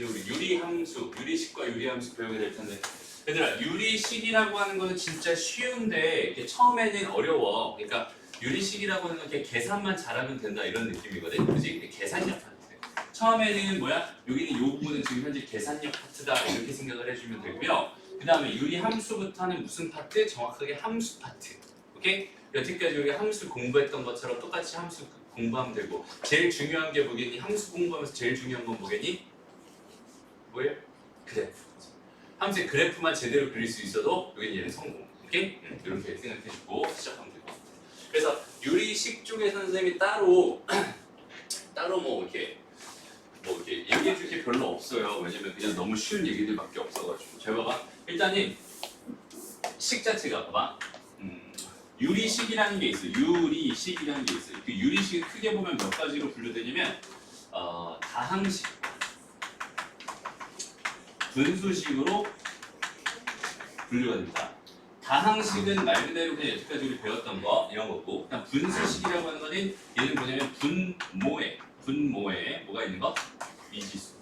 이제 우리 유리함수, 유리식과 유리함수 배우게 될 텐데 얘들아 유리식이라고 하는 거는 진짜 쉬운데 이렇게 처음에는 어려워. 그러니까 유리식이라고 하는 건 이렇게 계산만 잘하면 된다 이런 느낌이거든. 그지? 계산력 파트. 처음에는 뭐야? 여기는 이 부분은 지금 현재 계산력 파트다 이렇게 생각을 해주면 되고요. 그 다음에 유리함수부터는 무슨 파트? 정확하게 함수 파트. 오케이? 여태까지 여기 함수 공부했던 것처럼 똑같이 함수 공부하면 되고 제일 중요한 게 뭐겠니? 함수 공부하면서 제일 중요한 건 뭐겠니? 뭐예요? 그래프. 함수의 그래프만 제대로 그릴 수 있어도 여기는 얘는 성공. 오케이? 이렇게 생각해주고 시작하면 되고. 그래서 유리식 쪽에 선생님이 따로 뭐 이렇게 얘기해줄 게 별로 없어요. 왜냐면 그냥 너무 쉬운 얘기들밖에 없어가지고. 잘 봐봐. 일단은 식 자체가 봐봐. 유리식이라는 게 있어. 유리식이라는 게 있어. 그 유리식을 크게 보면 몇 가지로 분류되냐면 다항식, 분수식으로 분류가 됩니다. 다항식은 말 그대로 그냥 여태까지 우리 배웠던 거 이런 거고, 그냥 분수식이라고 하는 거는 얘는 뭐냐면 분모에 뭐가 있는 거? 미지수.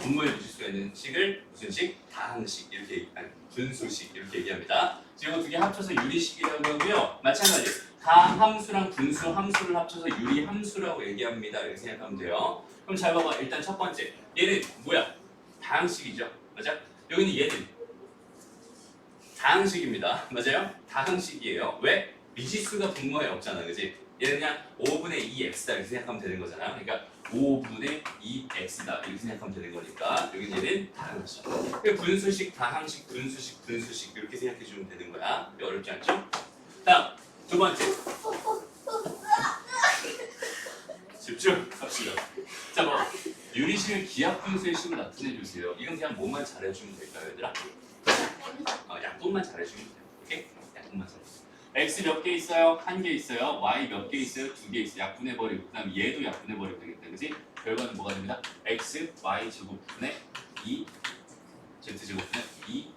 분모에 미지수가 있는 식을 무슨 식? 다항식 이렇게 분수식 이렇게 얘기합니다. 지금 두 개 합쳐서 유리식이라고 하고요. 마찬가지 다함수랑 분수함수를 합쳐서 유리함수라고 얘기합니다. 이렇게 생각하면 돼요. 그럼 잘 봐봐. 일단 첫 번째 얘는 뭐야? 다항식이죠. 맞아? 여기는 얘는 다항식입니다. 맞아요? 다항식이에요. 왜? 미지수가 분모에 없잖아. 그지? 얘는 그냥 5분의 2x다 이렇게 생각하면 되는 거잖아. 그러니까 5분의 2x다 이렇게 생각하면 되는 거니까 여기는 얘는 다항식. 분수식, 다항식, 분수식 이렇게 생각해 주면 되는 거야. 어렵지 않죠? 다음 두 번째 집중합시다. 자, 뭐 유리식을 기하분수의 식으로 나타내 주세요. 이건 그냥 뭐만 잘해주면 될까요, 얘들아? 약분만 잘해주면 돼요. 오케이? 약분만 잘해주세요. x 몇 개 있어요? 한 개 있어요. y 몇 개 있어요? 두 개 있어요. 약분해버리고 그 다음 얘도 약분해버리면 되겠다. 그치? 결과는 뭐가 됩니다? x, y 제곱분의 2 z 제곱분의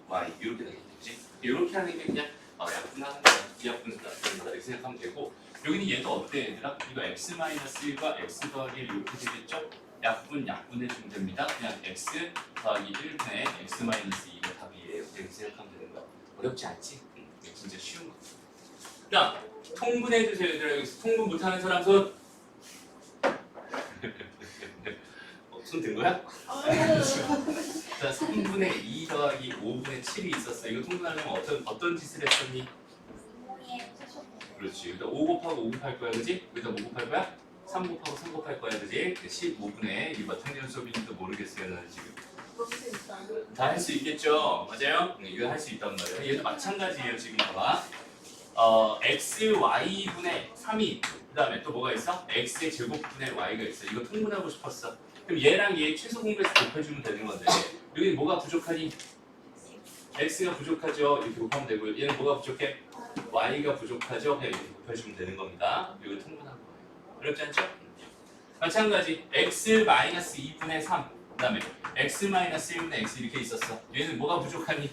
2y 이렇게 되겠죠. 그치? 이렇게 하는 게 그냥 약분하는 거야. 기하분수 나타낸다 이렇게 생각하면 되고 여기는 얘도 어때 얘들아? 이거 x-1과 x 더하기 1 이렇게 되겠죠? 약분해주면 됩니다. 그냥 x 더하기 1분의 x-2가 답이에요. 이렇게 생각하면 되는 거야. 어렵지 않지? 진짜 쉬운 거. 자, 통분해주세요. 얘들아. 여기서 통분 못하는 사람 손. 손 든 거야? 자, 3분의 2 더하기 5분의 7이 있었어. 이거 통분하려면 어떤 짓을 했었니? 그렇지. 일단 5 곱하고 5 곱할 거야. 그지? 여기다 뭐 곱할 거야? 3 곱하고 3 곱할 거야. 그지? 15분의 이거 당연 수업인지도 모르겠어요. 나는 지금. 다 할 수 있겠죠? 맞아요? 이거 할 수 있단 말이에요. 얘도 마찬가지예요. 지금 봐봐. x, y분의 3이 그 다음에 또 뭐가 있어? x의 제곱분의 y가 있어. 이거 통분하고 싶었어. 그럼 얘랑 얘 최소 공배에서 곱해주면 되는 건데 여기 뭐가 부족하니? x가 부족하죠. 이렇게 곱하면 되고요. 얘는 뭐가 부족해? y가 부족하죠. 그냥 이렇게 곱해주면 되는 겁니다. 이거 통분한 거예요. 어렵지 않죠? 마찬가지 x-2분의 3 그 다음에 x-1분의 x 이렇게 있었어. 얘는 뭐가 부족하니?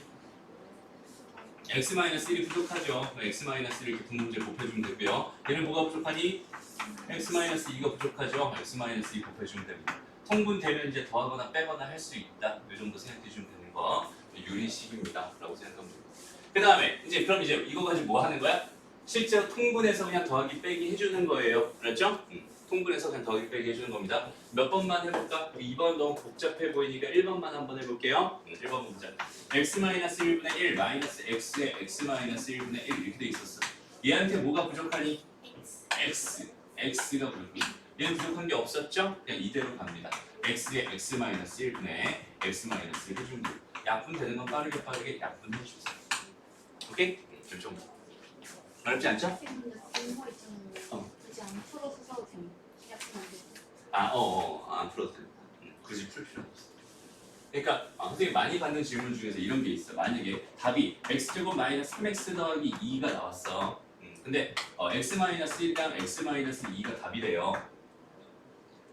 x-1이 부족하죠. x-1을 이렇게 분모문제를 곱해주면 되고요. 얘는 뭐가 부족하니? x-2가 부족하죠. x-2 곱해주면 됩니다. 통분되면 이제 더하거나 빼거나 할 수 있다. 이 정도 생각해주면 되는 거. 유리식입니다. 라고 생각하면 됩니다. 그 다음에 그럼 이제 이거 가지고 뭐 하는 거야? 실제로 통분해서 그냥 더하기 빼기 해주는 거예요. 알았죠? 통분해서 그냥 더하기 빼기 해주는 겁니다. 몇 번만 해볼까? 2번 너무 복잡해 보이니까 1번만 한번 해볼게요. 1번 문제. x-1분의 1 마이너스 x에 x-1분의 1 이렇게 돼 있었어. 얘한테 뭐가 부족하니? x가 부족해. 얘는 부족한 게 없었죠? 그냥 이대로 갑니다. x에 x-1분의 x-1 해주면 돼요. 약분되는 건 빠르게 약분해 주세요. 오케이? 좀 어렵지 않죠? 굳이 안 풀어서 써도 됩니다. 안 풀어도 됩니다. 굳이 풀 필요 없어. 그러니까 선생님이 많이 받는 질문 중에서 이런 게 있어. 만약에 답이 x제곱 마이너스 3x 더하기 2가 나왔어. 근데 x-1랑 x-2가 답이래요.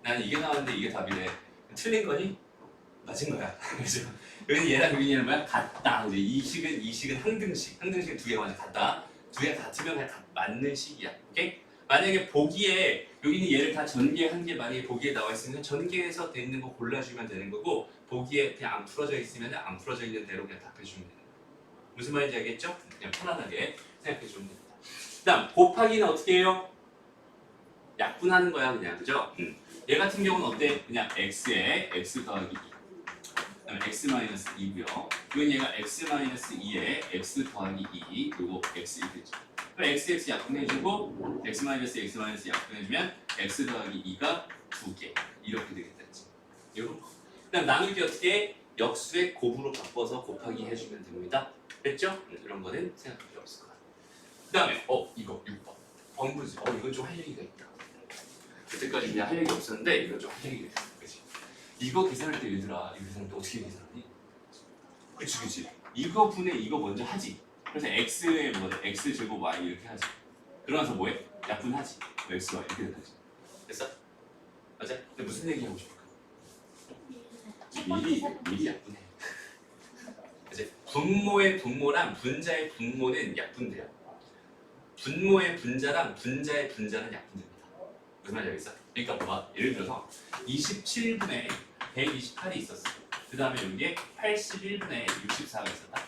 나는 이게 나왔는데 이게 답이래. 틀린 거니? 맞은 거야. 그죠? 여기는 얘랑 여기는 뭐야? 같다. 이제 이 식은 항등식은 두 개가 완전 같다. 두 개가 같으면 그냥 맞는 식이야. 오케이? 만약에 보기에 여기는 얘를 다 전개한 게 만약에 보기에 나와 있으면 전개해서 돼 있는 거 골라주면 되는 거고 보기에 그냥 안 풀어져 있으면 안 풀어져 있는 대로 그냥 답해주면 되는 거예요. 무슨 말인지 알겠죠? 그냥 편안하게 생각해주면 됩니다. 그다음 곱하기는 어떻게 해요? 약분하는 거야 그냥 그죠? 얘 같은 경우는 어때? 그냥 x에 x 더하기 2 그다음에 x 마이너스 2고요. 이건 얘가 x 마이너스 2에 x 더하기 2 그리고 x 이렇게죠. 그럼 x 약분해주고 x 마이너스 약분해주면 x 더하기 2가 2개 이렇게 되겠다. 이런 거. 그다음 나누기 어떻게 역수의 곱으로 바꿔서 곱하기 해주면 됩니다. 됐죠? 이런 거는 생각할 필요 없을 것 같아요. 그다음에 이거 6번 번분수. 이건 좀 할 얘기가 있다. 그때까지 그냥 할 얘기 없었는데 이건 좀 할 얘기가 있다. 그치? 이거 계산할 때 얘들아 이거 계산할 때 어떻게 계산하니? 그치 이거 분해 이거 먼저 하지. 그래서 x에 뭐래? x 제곱 y 이렇게 하지. 그러면서 뭐해? 약분하지. x와 이렇게 되지. 됐어? 맞아? 근데 무슨 얘기 하고 싶을까? 미리 약분해. 이제 분모의 분모랑 분자의 분모는 약분돼요. 분모의 분자랑 분자의 분자는 약분됩니다. 무슨 말인지 알겠어? 그러니까 뭐 예를 들어서 27분에 128이 있었어. 그 다음에 여기에 81분에 64가 있었다.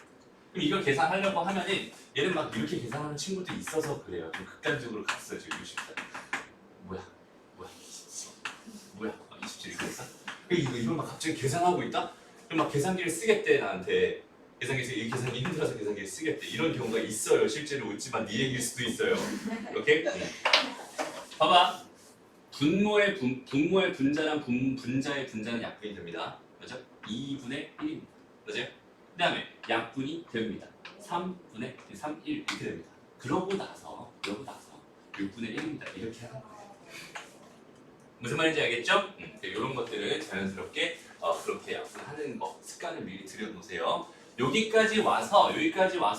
그럼 이걸 계산하려고 하면은 얘는 막 이렇게 계산하는 친구도 있어서 그래요. 좀 극단적으로 갔어요. 지금 64. 뭐야 27 이렇게 했어? 이걸 막 갑자기 계산하고 있다? 그럼 막 계산기를 쓰겠대 나한테. 이 계산기 힘들어서 계산기를 쓰겠대. 이런 경우가 있어요. 실제로 웃지만 네 얘기일 수도 있어요. 오케이? 봐봐. 분모의 분자랑 분자의 분자는 약분이 됩니다. 맞죠? 2분의 1입니다. 맞아요? 그 다음에 약분이 됩니다. 3분의 3, 1 이렇게 됩니다. 그러고 나서 6분의 1입니다. 이렇게 하는 거예요. 무슨 말인지 알겠죠? 이런 것들을 자연스럽게 그렇게 약분하는 거 습관을 미리 들여놓으세요. 여기까지 와서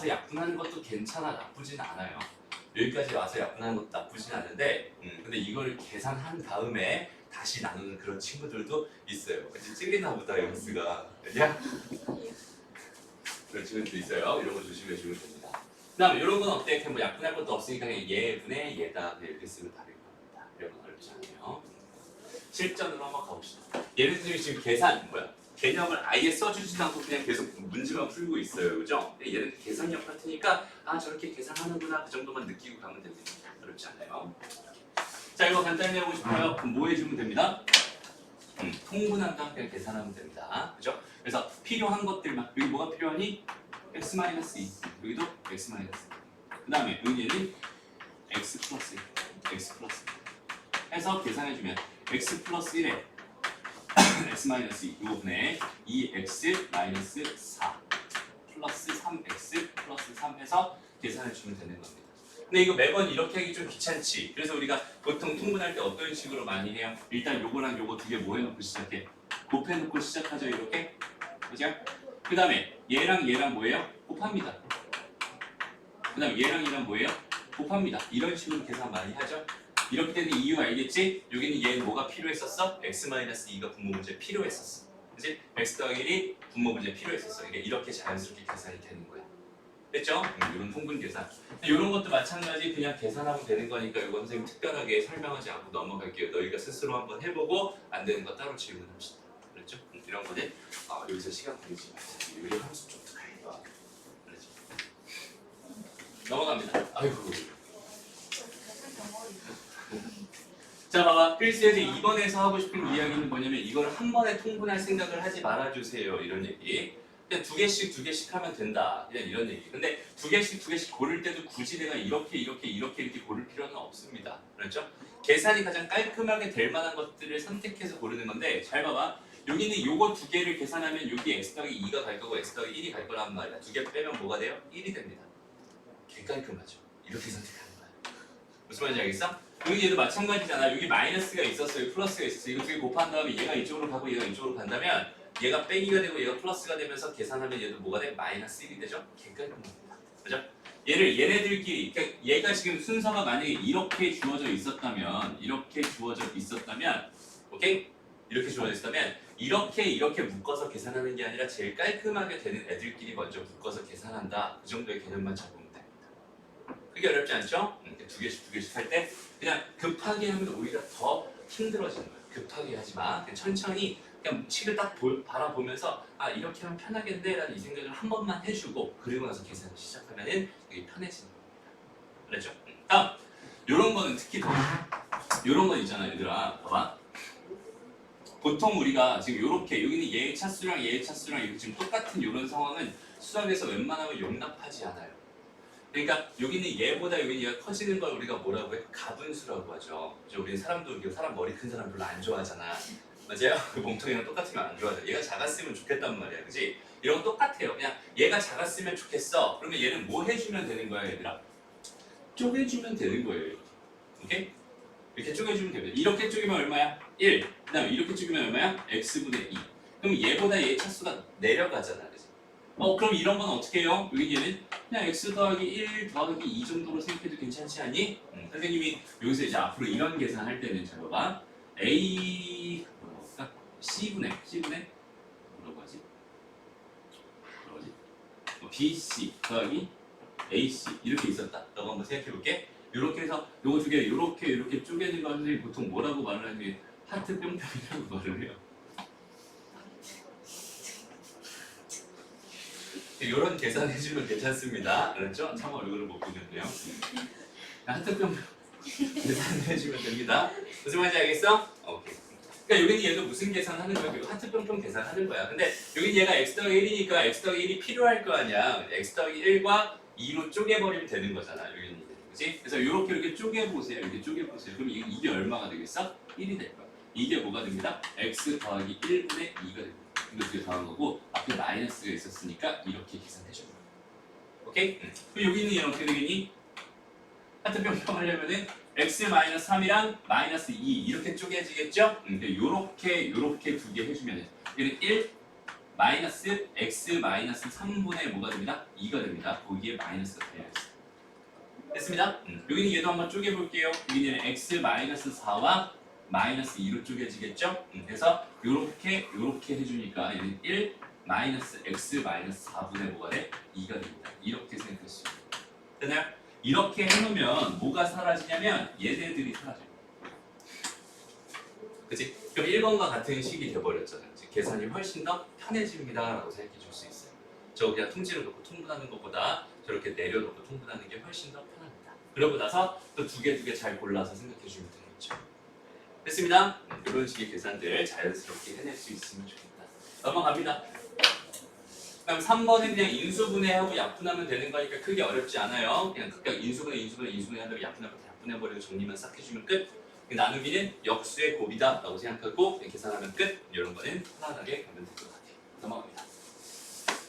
약분하는 것도 괜찮아. 나쁘진 않아요. 여기까지 와서 약분하는 것도 나쁘진 않은데 근데 이걸 계산한 다음에 다시 나누는 그런 친구들도 있어요. 이제 찔리나 보다 영수가. 그냥 그런 친구들도 있어요. 이런 거 조심해 주면 됩니다. 그 다음에 이런 건 어때? 그냥 뭐 약분할 것도 없으니까 그냥 얘분의 얘다 이렇게 쓰면 답일 겁니다. 이런 건 어렵지 않아요. 실전으로 한번 가봅시다. 예를 들면 지금 계산 개념을 아예 써주지도 않고 그냥 계속 문제만 풀고 있어요. 그죠? 얘는 계산력 같으니까 저렇게 계산하는구나 그 정도만 느끼고 가면 됩니다. 어렵지 않아요. 자 이거 간단히 해보고 싶어요. 그럼 뭐 해주면 됩니다? 통분한 다음 그냥 계산하면 됩니다. 그죠? 그래서 필요한 것들만 여기 뭐가 필요하니? x-2 여기도 x-2 그 다음에 여기는 x 플러스 해서 계산해주면 x 플러스 1에 x-2 이거분에 2x-4 플러스 3x 플러스 3 해서 계산해주면 되는 겁니다. 근데 이거 매번 이렇게 하기 좀 귀찮지. 그래서 우리가 보통 통분할 때 어떤 식으로 많이 해요? 일단 요거랑 요거 두 개 뭐 해놓고 시작해? 곱해놓고 시작하죠 이렇게. 그죠? 그 다음에 얘랑 뭐예요? 곱합니다. 그 다음에 얘랑 뭐예요? 곱합니다. 이런 식으로 계산 많이 하죠. 이렇게 되는 이유 알겠지? 여기는 얘는 뭐가 필요했었어? x-2가 분모 문제 필요했었어. 그치? x 더하기 1이 분모 문제 필요했었어. 이렇게 자연스럽게 계산이 되는 거야. 됐죠? 이런 통분 계산. 이런 것도 마찬가지 그냥 계산하면 되는 거니까 이거 선생님 특별하게 설명하지 않고 넘어갈게요. 너희가 스스로 한번 해보고 안 되는 거 따로 질문합시다. 그렇죠? 이런 거는 여기서 시간 걸리지 마세요. 요리 함수 좀 가요. 그렇죠? 넘어갑니다. 아이고. 자 봐봐 필수에서 2번에서 하고 싶은 이야기는 뭐냐면 이걸 한 번에 통분할 생각을 하지 말아주세요 이런 얘기. 그냥 두 개씩 하면 된다 그냥 이런 얘기. 근데 두 개씩 고를 때도 굳이 내가 이렇게 고를 필요는 없습니다. 그렇죠? 계산이 가장 깔끔하게 될 만한 것들을 선택해서 고르는 건데 잘 봐봐 여기는 요거 두 개를 계산하면 여기 x 더하기 2가 갈 거고 x 더하기 1이 갈 거란 말이야. 두 개 빼면 뭐가 돼요? 1이 됩니다. 개 깔끔하죠? 이렇게 선택하는 거야. 무슨 말인지 알겠어? 여기 얘도 마찬가지잖아. 여기 마이너스가 있었어요. 플러스가 있었어요. 이거 두 개 곱한 다음에 얘가 이쪽으로 가고 얘가 이쪽으로 간다면 얘가 빼기가 되고 얘가 플러스가 되면서 계산하면 얘도 뭐가 돼? 마이너스 1이 되죠? 개깔끔합니다. 그죠? 얘네들끼리 그러니까 얘가 지금 순서가 만약에 이렇게 주어져 있었다면 오케이? 이렇게 주어져 있었다면 이렇게 묶어서 계산하는 게 아니라 제일 깔끔하게 되는 애들끼리 먼저 묶어서 계산한다. 그 정도의 개념만 잡으면 됩니다. 그게 그게 어렵지 않죠? 이렇게 두 개씩 할 때 그냥 급하게 하면 오히려 더 힘들어지는 거예요. 급하게 하지 마. 그냥 천천히 그냥 식을 딱 바라보면서 아 이렇게 하면 편하겠네 라는 이 생각을 한 번만 해주고 그리고 나서 계산을 시작하면은 되게 편해지는 겁니다. 그랬죠? 다음 요런 거는 특히 더 요런 거 있잖아 얘들아 봐봐 보통 우리가 지금 요렇게 여기는 얘의 차수랑 얘의 차수랑 이렇게 지금 똑같은 요런 상황은 수학에서 웬만하면 용납하지 않아요. 그러니까 여기는 얘보다 여기는 얘가 커지는 걸 우리가 뭐라고 해? 가분수라고 하죠. 우리 사람도 사람 머리 큰 사람 별로 안 좋아하잖아. 맞아요? 그 몸통이랑 똑같으면 안 좋아하잖아. 얘가 작았으면 좋겠단 말이야. 그지? 이런 거 똑같아요. 그냥 얘가 작았으면 좋겠어. 그러면 얘는 뭐 해주면 되는 거야 얘들아? 쪼개주면 되는 거예요. 오케이? 이렇게 쪼개주면 됩니다. 이렇게 쪼개면 얼마야? 1. 그 다음에 이렇게 쪼개면 얼마야? x분의 2. 그럼 얘보다 얘의 차수가 내려가잖아. 그치? 그럼 이런 건 어떻게 해요? 여기 얘는 그냥 x 더하기 1 더하기 2 정도로 생각해도 괜찮지 않니? 선생님이 여기서 이제 앞으로 이런 계산할 때는 잘 봐봐. a 뭐라고 할까? c분의 뭐라고 하지? bc 더하기 ac 이렇게 있었다. 너가 한번 생각해 볼게. 이렇게 해서 요거 두 개 이렇게 쪼개는 거 선생님이 보통 뭐라고 말을 하지? 하트 뿅뿅이라고 말을 해요. 이런 계산 해주면 괜찮습니다. 그렇죠? 참고 얼굴을 못 보는데요. 하트 뿅뿅 계산해주면 됩니다. 무슨 말인지 알겠어? 오케이. 그러니까 여기는 얘도 무슨 계산하는 거야? 하트 뿅뿅 계산하는 거야. 근데 여기는 얘가 x 더하기 1이니까 x 더하기 1이 필요할 거 아니야. x 더하기 1과 2로 쪼개버리면 되는 거잖아. 여기는 그지? 그래서 이렇게 쪼개보세요. 이렇게 쪼개보세요. 그럼 이게 얼마가 되겠어? 1이 될 거야. 이게 뭐가 됩니다? x 더하기 1분의 2가 됩니다. 이거 두개 더한 거고 앞에 마이너스가 있었으니까 이렇게 계산해줘. 오케이? 그럼 여기는 얘는 어떻게 되겠니? 하트 뿅뿅 하려면은 x 마이너스 3이랑 마이너스 2 이렇게 쪼개지겠죠? 요렇게 두 개 해주면 얘는 1 마이너스 x 마이너스 3분의 뭐가 됩니다? 2가 됩니다. 거기에 마이너스가 되어있어요. 됐습니다? 여기는 얘도 한번 쪼개볼게요. 여기는 x 마이너스 4와 마이너스 2로 쪼개지겠죠? 그래서 요렇게 해주니까 얘는 1 마이너스 x 마이너스 4분의 뭐가 돼? 2가 됩니다. 이렇게 생각할 수 있어요. 되나요? 이렇게 해놓으면 뭐가 사라지냐면 얘네들이 사라져요. 그치? 그럼 1번과 같은 식이 돼버렸잖아요. 계산이 훨씬 더 편해집니다 라고 생각해 줄 수 있어요. 저 그냥 통지를 놓고 통분하는 것보다 저렇게 내려놓고 통분하는 게 훨씬 더 편합니다. 그러고 나서 또 두 개 잘 골라서 생각해 주면 되겠죠. 됐습니다. 이런 식의 계산들 자연스럽게 해낼 수 있으면 좋겠다. 넘어갑니다. 그럼 3번은 그냥 인수분해하고 약분하면 되는 거니까 크게 어렵지 않아요. 그냥 극각 인수분해 하려면 약분해버리고 정리만 싹 해주면 끝. 나누기는 역수의 곱이다 라고 생각하고 그냥 계산하면 끝. 이런 거는 편안하게 가면 될 것 같아요. 넘어갑니다.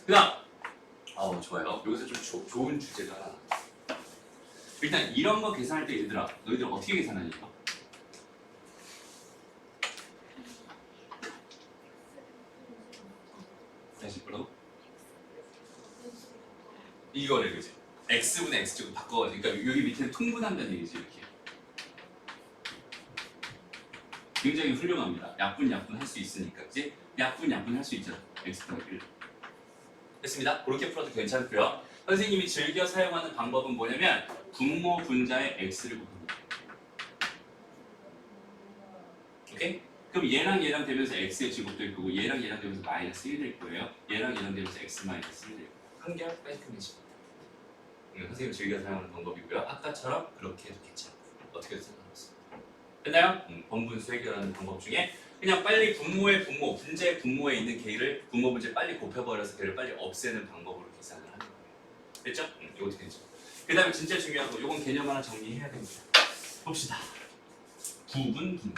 그 다음 좋아요. 여기서 좀 좋은 주제가 하나. 일단 이런 거 계산할 때 얘들아 너희들 어떻게 계산하니? 다시 뭐라고? 이거를 그지? x분의 x제곱 바꿔가지고 그러니까 여기 밑에는 통분한다는 얘기지 이렇게. 굉장히 훌륭합니다. 약분 할 수 있으니까 그지? 약분 할 수 있잖아. x 더하기 1. 됐습니다. 그렇게 풀어도 괜찮고요. 선생님이 즐겨 사용하는 방법은 뭐냐면 분모 분자의 x를 곱합니다. 오케이? 그럼 얘랑 되면서 x의 제곱 될 거고 얘랑 되면서 마이너스 1 될 거예요. 얘랑 되면서 x 마이너스 1 될 거예요. 한결 깔끔해집니다. 선생님이 즐겨 사용하는 방법이고요. 아까처럼 그렇게 해도 괜찮고 어떻게 해도 상관없습니다. 됐나요? 번분수 해결하는 방법 중에 그냥 빨리 분자의 분모에 있는 걔를 분모 분자에 빨리 곱해버려서 걔를 빨리 없애는 방법으로 계산을 하는 거예요. 됐죠? 이것도 괜찮죠. 그 다음에 진짜 중요한 거 이건 개념 하나 정리해야 됩니다. 봅시다. 부분 분모.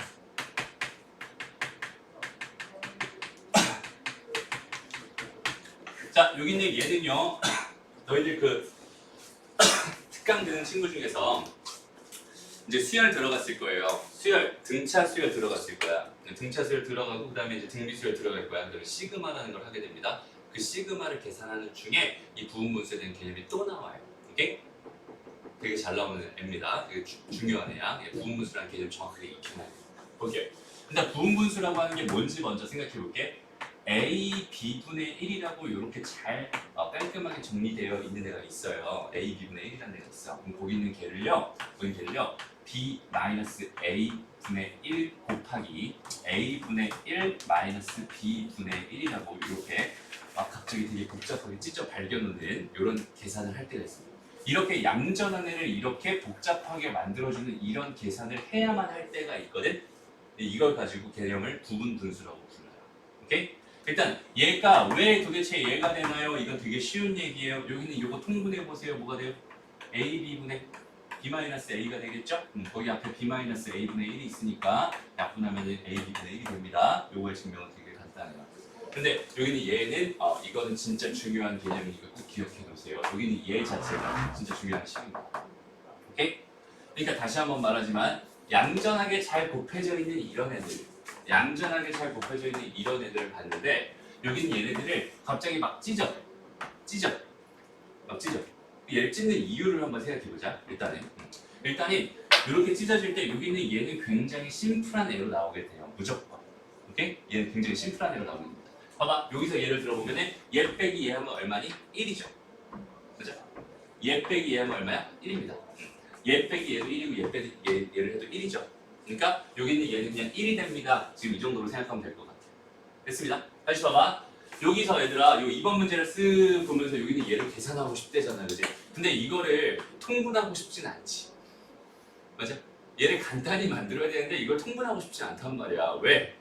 자, 여기 있는 얘는요. 너희들 그 특강 듣는 친구 중에서 이제 수열 들어갔을 거예요. 등차 수열 들어갔을 거야. 등차 수열 들어가고 그다음에 이제 등비 수열 들어갈 거야. 그다음에 시그마라는 걸 하게 됩니다. 그 시그마를 계산하는 중에 이 부분분수에 대한 개념이 또 나와요. 오케이? 되게 잘 나오는 애입니다. 되게 중요한 애야. 부분분수라는 개념 정확하게 익혀놔야 돼요. 볼게요. 일단 부분분수라고 하는 게 뭔지 먼저 생각해 볼게. a b분의 1이라고 이렇게 잘 깔끔하게 정리되어 있는 애가 있어요. a b분의 1이라는 애가 있어. 그럼 거기 있는 걔를요 b 마이너스 a 분의 1 곱하기 a 분의 1 마이너스 b 분의 1이라고 이렇게 막 갑자기 되게 복잡하게 찢어 발견하는 이런 계산을 할 때가 있습니다. 이렇게 얌전한 애를 이렇게 복잡하게 만들어주는 이런 계산을 해야만 할 때가 있거든. 이걸 가지고 개념을 부분 분수라고 불러요. 오케이? 일단 얘가 왜 도대체 얘가 되나요? 이건 되게 쉬운 얘기예요. 여기는 이거 통분해 보세요. 뭐가 돼요? a b분의 b-a가 되겠죠? 거기 앞에 b-a분의 1이 있으니까 약분하면 a b분의 1이 됩니다. 요거의 증명은 되게 간단해요. 근데 여기는 얘는 이거는 진짜 중요한 개념이니까 꼭 기억해 놓으세요. 여기는 얘 자체가 진짜 중요한 식입니다. 오케이? 그러니까 다시 한번 말하지만 얌전하게 잘 곱해져 있는 이런 애들, 얌전하게 잘 곱해져 있는 이런 애들을 봤는데 여기는 얘네들을 갑자기 막 찢어. 얘를 찢는 이유를 한번 생각해보자. 일단은 이렇게 찢어질 때 여기는 얘는 굉장히 심플한 애로 나오게 돼요. 무조건. 오케이? 얘는 굉장히 심플한 애로 나오게 됩니다. 봐봐. 여기서 예를 들어보면은 얘 빼기 얘 하면 얼마니? 1이죠. 그죠? 얘 빼기 얘 하면 얼마야? 1입니다. 얘 빼기 얘도 1이고 얘를 해도 1이죠. 그러니까 여기 있는 얘는 그냥 1이 됩니다. 지금 이 정도로 생각하면 될 것 같아요. 됐습니다. 다시 봐봐. 여기서 얘들아, 요 2번 문제를 쓱 보면서 여기는 얘를 계산하고 싶대잖아, 그지? 근데 이거를 통분하고 싶진 않지. 맞아? 얘를 간단히 만들어야 되는데 이걸 통분하고 싶지 않단 말이야. 왜?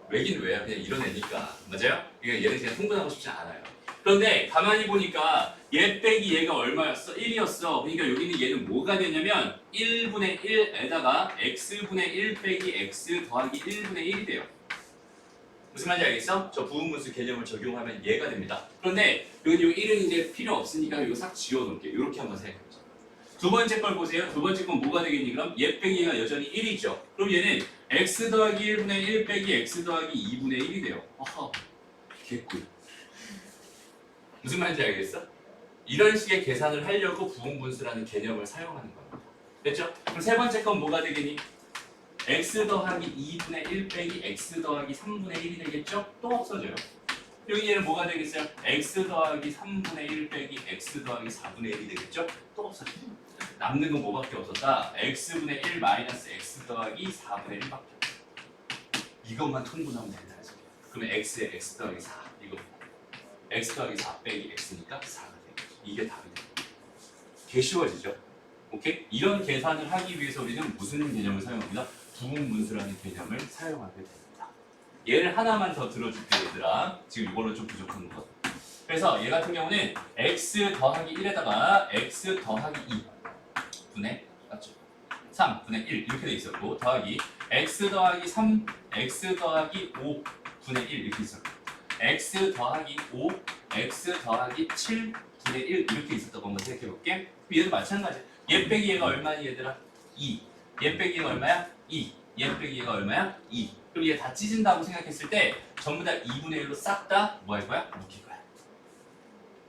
왜긴 왜야? 그냥 이런 애니까. 맞아요? 그러니까 얘를 그냥 통분하고 싶지 않아요. 그런데 가만히 보니까 얘 빼기 얘가 얼마였어? 1이었어. 그러니까 여기는 얘는 뭐가 되냐면 1분의 1에다가 x분의 1 빼기 x 더하기 1분의 1이 돼요. 무슨 말인지 알겠어? 저 부분분수 개념을 적용하면 얘가 됩니다. 그런데 여기 요 1은 이제 필요 없으니까 이거 싹 지워놓을게요. 이렇게 한번 생각해보자. 두 번째 걸 보세요. 두 번째 건 뭐가 되겠니? 그럼 얘 빼기 얘가 여전히 1이죠. 그럼 얘는 x 더하기 1분의 1 빼기 x 더하기 2분의 1이 돼요. 어허, 개꿀. 무슨 말인지 알겠어? 이런 식의 계산을 하려고 부분분수라는 개념을 사용하는 겁니다. 됐죠? 그럼 세 번째 건 뭐가 되겠니? x 더하기 2분의 1 빼기 x 더하기 3분의 1이 되겠죠? 또 없어져요. 여기 얘는 뭐가 되겠어요? x 더하기 3분의 1 빼기 x 더하기 4분의 1이 되겠죠? 또 없어져요. 남는 건 뭐밖에 없었다? x분의 1 마이너스 x 더하기 4분의 1밖에 없어요. 이것만 통분하면 된다는 소리야. 그러면 x에 x 더하기 4 이거 x 더하기 4 빼기 x니까 4가 되겠죠. 이게 답이 됩니다. 개 쉬워지죠? 오케이? 이런 계산을 하기 위해서 우리는 무슨 개념을 사용합니다? 부분분수라는 개념을 사용하게 됩니다. 얘를 하나만 더 들어줄게 얘들아. 지금 이걸로 좀 부족한 것. 그래서 얘 같은 경우는 x 더하기 1에다가 x 더하기 2 분의 맞죠? 3분의 1 이렇게 돼 있었고 더하기 x 더하기 3 x 더하기 5 분의 1 이렇게 있었고 x 더하기 5 x 더하기 7 분의 1 이렇게 있었다고 한번 생각해 볼게. 얘도 마찬가지. 얘 빼기 얘가 얼마니 얘들아? 2. 얘 빼기 얘가 얼마야? 2. 얘 빼기 얘가 얼마야? 2. 그럼 얘 다 찢은다고 생각했을 때 전부 다 2분의 1로 싹 다 뭐 할 거야? 묶일 거야.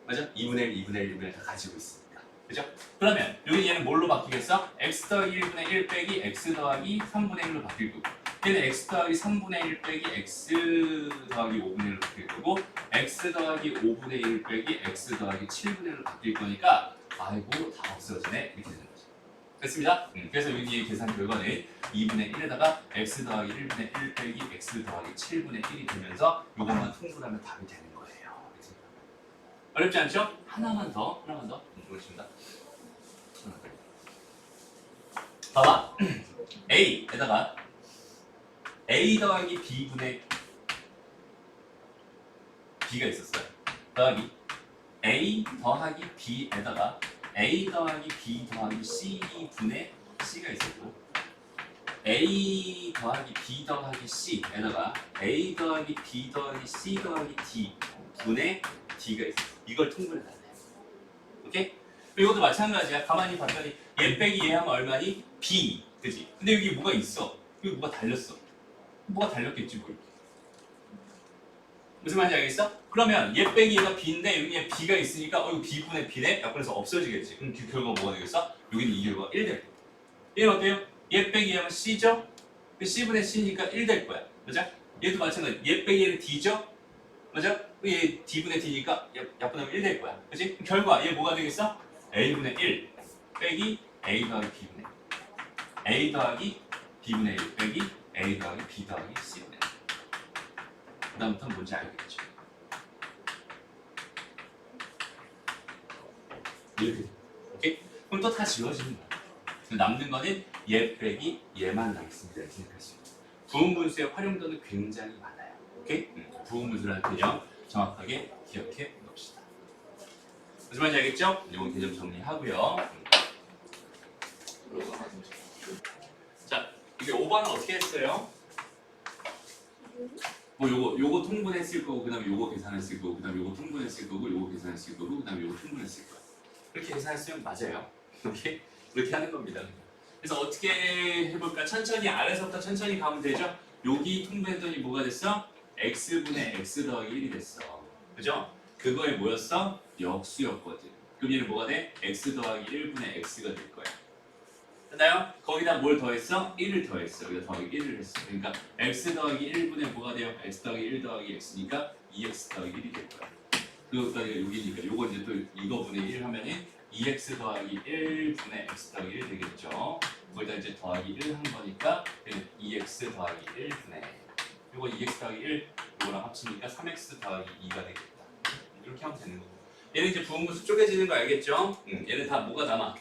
맞아? 2분의 1, 2분의 1, 2분의 1 다 가지고 있으니까. 그죠? 그러면 여기 얘는 뭘로 바뀌겠어? x 더하기 1분의 1 빼기 x 더하기 3분의 1로 바뀔 거고 얘는 x 더하기 3분의 1 빼기 x 더하기 5분의 1로 바뀔 거고 x 더하기 5분의 1 빼기 x 더하기 7분의 1로 바뀔 거니까 아이고 다 없어지네 이렇게 되는 거죠. 됐습니다? 그래서 여기의 계산 결과는 2분의 1에다가 x 더하기 1분의 1 빼기 x 더하기 7분의 1이 되면서 이것만 통분하면 답이 되는 거예요. 어렵지 않죠? 하나만 더 보겠습니다. 봐봐. a에다가 a 더하기 b분의 b가 있었어요. 더하기 a 더하기 b에다가 a 더하기 b 더하기 c 분의 c가 있었고 a 더하기 b 더하기 c에다가 a 더하기 b 더하기 c 더하기 d 분의 d가 있어. 이걸 통분해놨네. 오케이? 이것도 마찬가지야. 가만히 봤더니 얘 빼기 얘 하면 얼마니? b. 그지? 근데 여기 뭐가 있어? 여기 뭐가 달렸어. 뭐가 달렸겠지 뭘. 무슨 말인지 알겠어? 그러면 얘 빼기 얘가 b인데 여기에 b가 있으니까 이거 b분의 b네? 그래서 없어지겠지. 그럼 그 결과가 뭐가 되겠어? 여기는 이 결과가 1 될 거야. 얘는 어때요? 얘 빼기 얘는 c죠? c분의 c니까 1 될 거야. 그죠? 얘도 마찬가지. 얘 빼기 얘는 d죠? 맞아? 얘 D분의 D니까 약분하면 1 될 거야. 그치? 결과 얘 뭐가 되겠어? A분의 1 빼기 A 더하기 B분의 A 더하기 B분의 1 빼기 A 더하기 B 더하기 C분의 1. 그 다음부터는 뭔지 알겠죠? 이렇게. 오케이? 그럼 또 다 지워지는 거야. 남는 거는 얘 빼기 얘만 남습니다. 이렇게 생각할 수 있어요. 부분분수의 활용도는 굉장히 많아요. 오케이? 부분분수라는 개념 정확하게 기억해 놓읍시다. 무슨 말인지 알겠죠? 이건 개념 정리하고요. 자, 이게 5번은 어떻게 했어요? 뭐 요거 통분했을 거고, 그다음에 요거 계산했을 거고, 그다음에 요거 통분했을 거고, 요거 계산했을 거고, 그다음에 요거 통분했을 거야. 이렇게 계산했으면 맞아요. 오케이? 이렇게 하는 겁니다. 그래서 어떻게 해볼까? 천천히 아래서부터 천천히 가면 되죠? 여기 통분했더니 뭐가 됐어? x분의 x 더하기 1이 됐어. 그죠? 그거에 뭐였어? 역수였거든. 그럼 얘는 뭐가 돼? x 더하기 1분의 x가 될 거야. 됐나요? 거기다 뭘 더했어? 1을 더했어. 여기다 더하기 1을 했어. 그러니까 x 더하기 1분의 뭐가 돼요? x 더하기 1 더하기 x니까 2x 더하기 1이 될 거야. 그것까지 여기니까 요거 이제 또 이거분의 1 하면은 2x 더하기 1분의 x 더하기 1 되겠죠. 거기다 이제 더하기 1 한 거니까 2x 더하기 1분의 요거 2x 더하기 1 이거랑 합치니까 3x 더하기 2가 되겠다. 이렇게 하면 되는 거고. 얘는 이제 부분분수 쪼개지는 거 알겠죠? 얘는 다 뭐가 남아?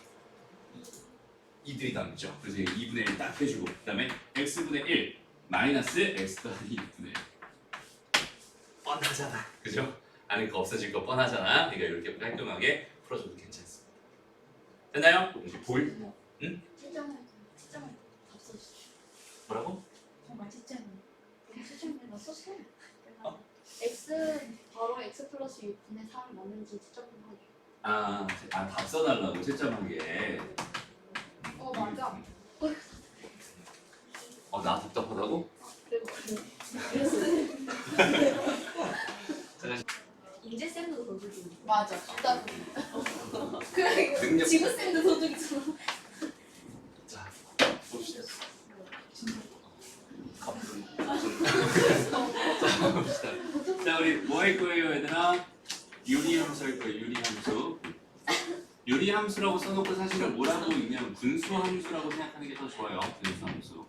이들이 남죠. 그래서 2분의 1 딱 해주고 그 다음에 x분의 1 마이너스 x 더하기 2분의 1 뻔하잖아. 그죠? 아는 거 없어질 거 뻔하잖아. 그러니까 이렇게 깔끔하게 풀어줘도 괜찮습니다. 됐나요? 이제 보일? 응? 채점을 없어졌어. 뭐라고? 정말 채점을 채점을 썼어. x 바로 x 플러스 6분의 3이 맞는지 채점하기. 답 써달라고 채점하게. 맞아. 나 답답하다고? 그래서 인재 쌤도 도둑이. 맞아. 답답. 그래 능력. 지구 쌤도 도둑이잖아. 자, 봅시다. 자, 우리 뭐 할 거예요, 얘들아? 유리함수 할 거예요, 유리함수. 유리함수라고 써놓고 사실은 뭐라고 읽냐면 분수함수라고 생각하는 게 더 좋아요, 분수함수.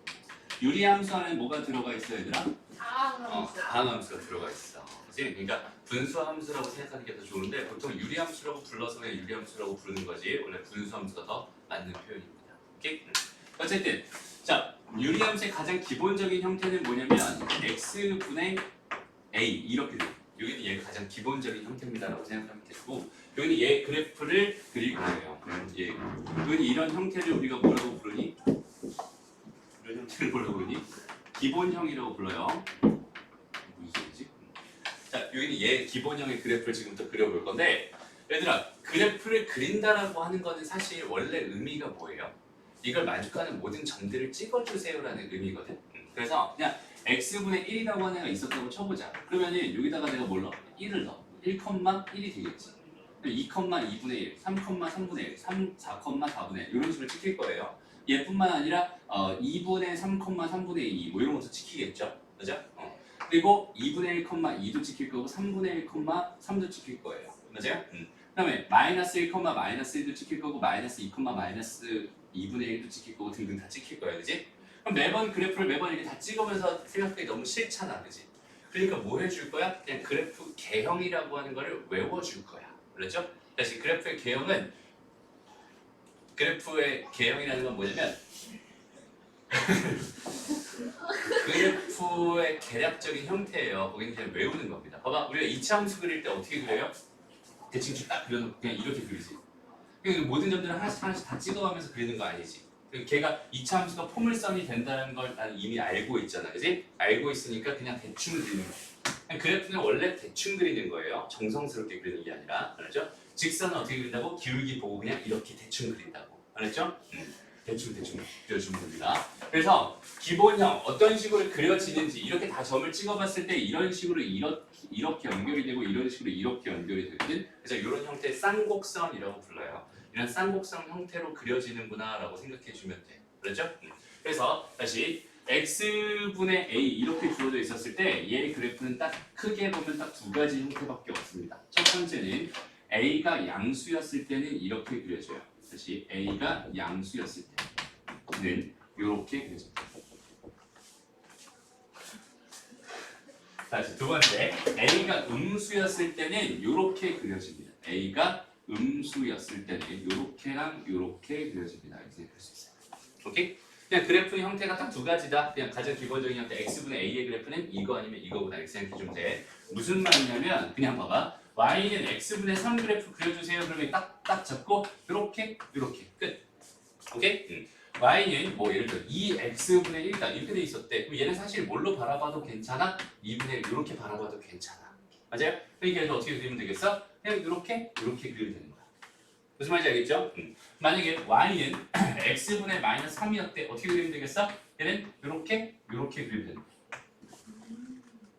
유리함수 안에 뭐가 들어가 있어, 얘들아? 다항함수가 들어가 있어. 그치? 그러니까 분수함수라고 생각하는 게 더 좋은데 보통 유리함수라고 불러서 그냥 유리함수라고 부르는 거지 원래 분수함수가 더 맞는 표현입니다. 오케이? 어쨌든 자, 유리함수의 가장 기본적인 형태는 뭐냐면 x분의 a 이렇게 돼요. 여기는 얘가 가장 기본적인 형태입니다라고 생각하면 되고 여기는 얘 그래프를 그릴 거예요. 여기는 이런 형태를 우리가 뭐라고 부르니? 이런 형태를 뭐라고 부르니? 기본형이라고 불러요. 무슨 소리지? 자, 여기는 얘 기본형의 그래프를 지금부터 그려볼 건데 얘들아, 그래프를 그린다라고 하는 거는 사실 원래 의미가 뭐예요? 이걸 만족하는 모든 점들을 찍어주세요라는 의미거든. 그래서 그냥 x분의 1이라고 하는 애가 있었다고 쳐보자. 그러면은 여기다가 내가 뭘 넣어? 1을 넣어. 1,1이 되겠지. 2,2분의 1, 3,3분의 1, 4,4분의 1 이런 식으로 찍힐 거예요. 얘뿐만 아니라 2분의 3,3분의 2 뭐 이런 것도 찍히겠죠. 그죠? 그리고 2분의 1,2도 찍힐 거고 3분의 1,3도 찍힐 거예요. 맞아요? 그 다음에 마이너스 1, 마이너스 1도 찍힐 거고 마이너스 2, 마이너스 2분의 1도 찍힐 거고 등등 다 찍힐 거예요. 그지? 그럼 매번 그래프를 매번 이렇게 다 찍으면서 생각하기 너무 싫잖아. 그지? 그러니까 뭐 해줄 거야? 그냥 그래프 개형이라고 하는 거를 외워줄 거야. 그렇죠? 다시 그래프의 개형은 그래프의 개형이라는 건 뭐냐면 그래프의 개략적인 형태예요. 거기는 그냥 외우는 겁니다. 봐봐, 우리가 이차함수 그릴 때 어떻게 그려요? 대칭 딱 그려놓고 그냥 이렇게 그리지. 그러니까 모든 점들을 하나씩 하나씩 다 찍어가면서 그리는 거 아니지. 걔가 이차함수가 포물선이 된다는 걸 나는 이미 알고 있잖아, 그지? 알고 있으니까 그냥 대충 그리는 거야. 그래프는 원래 대충 그리는 거예요. 정성스럽게 그리는 게 아니라, 알았죠? 직선은 어떻게 그린다고? 기울기 보고 그냥 이렇게 대충 그린다고, 알았죠? 대충 그려주면 됩니다. 그래서 기본형 어떤 식으로 그려지는지 이렇게 다 점을 찍어봤을 때 이런 식으로 이렇게 연결이 되고 이런 식으로 이렇게 연결이 되거든. 그래서 이런 형태의 쌍곡선이라고 불러요. 이런 쌍곡선 형태로 그려지는구나라고 생각해 주면 돼. 그렇죠? 그래서 다시 x분의 a 이렇게 주어져 있었을 때 얘의 그래프는 딱 크게 보면 딱 두 가지 형태밖에 없습니다. 첫 번째는 a가 양수였을 때는 이렇게 그려져요. 다시 a가 양수였을 때는 이렇게 그려집니다. 다시 두 번째, a가 음수였을 때는 이렇게 그려집니다. a가 음수였을 때는 이렇게랑 이렇게 그려집니다. 이렇게 생각할 수 있어요. 오케이? 그냥 그래프 형태가 딱 두 가지다. 그냥 가장 기본적인 형태 x분의 a의 그래프는 이거 아니면 이거보다 이렇게 생각해주면 돼. 무슨 말이냐면 그냥 봐봐. y는 x분의 3 그래프 그려주세요. 그러면 딱 잡고 이렇게 끝. 오케이? y는 뭐 예를 들어 2x분의 1다 이렇게 돼 있었대. 그럼 얘는 사실 뭘로 바라봐도 괜찮아? 2분의 1 이렇게 바라봐도 괜찮아. 맞아요? 그러니까 어떻게 그리면 되겠어? 그냥 이렇게 그리면 되는 거야. 무슨 말인지 알겠죠? 만약에 y는 x분의 마이너스 3이었대. 어떻게 그리면 되겠어? 얘는 이렇게 그리면 되는 거야.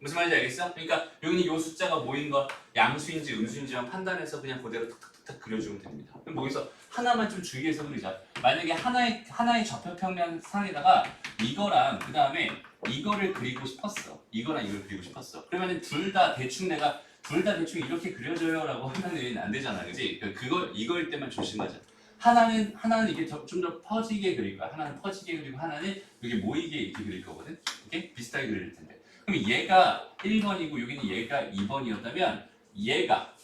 무슨 말인지 알겠어? 그러니까 여기는 요 숫자가 뭐인 거 양수인지 음수인지만 판단해서 그냥 그대로 탁탁탁 그려주면 됩니다. 그럼 거기서 하나만 좀 주의해서 그리자. 만약에 하나의 좌표평면 상에다가 이거랑 그 다음에 이거를 그리고 싶었어. 이거랑 이걸 그리고 싶었어. 그러면은 둘 다 대충 이렇게 그려줘요라고 하면은 안 되잖아, 그지? 이거일 때만 조심하자. 하나는 이게 좀 더 퍼지게 그릴 거야. 하나는 퍼지게 그리고 하나는 여기 모이게 이렇게 그릴 거거든. 오케이? 비슷하게 그릴 텐데. 그럼 얘가 1번이고 여기는 얘가 2번이었다면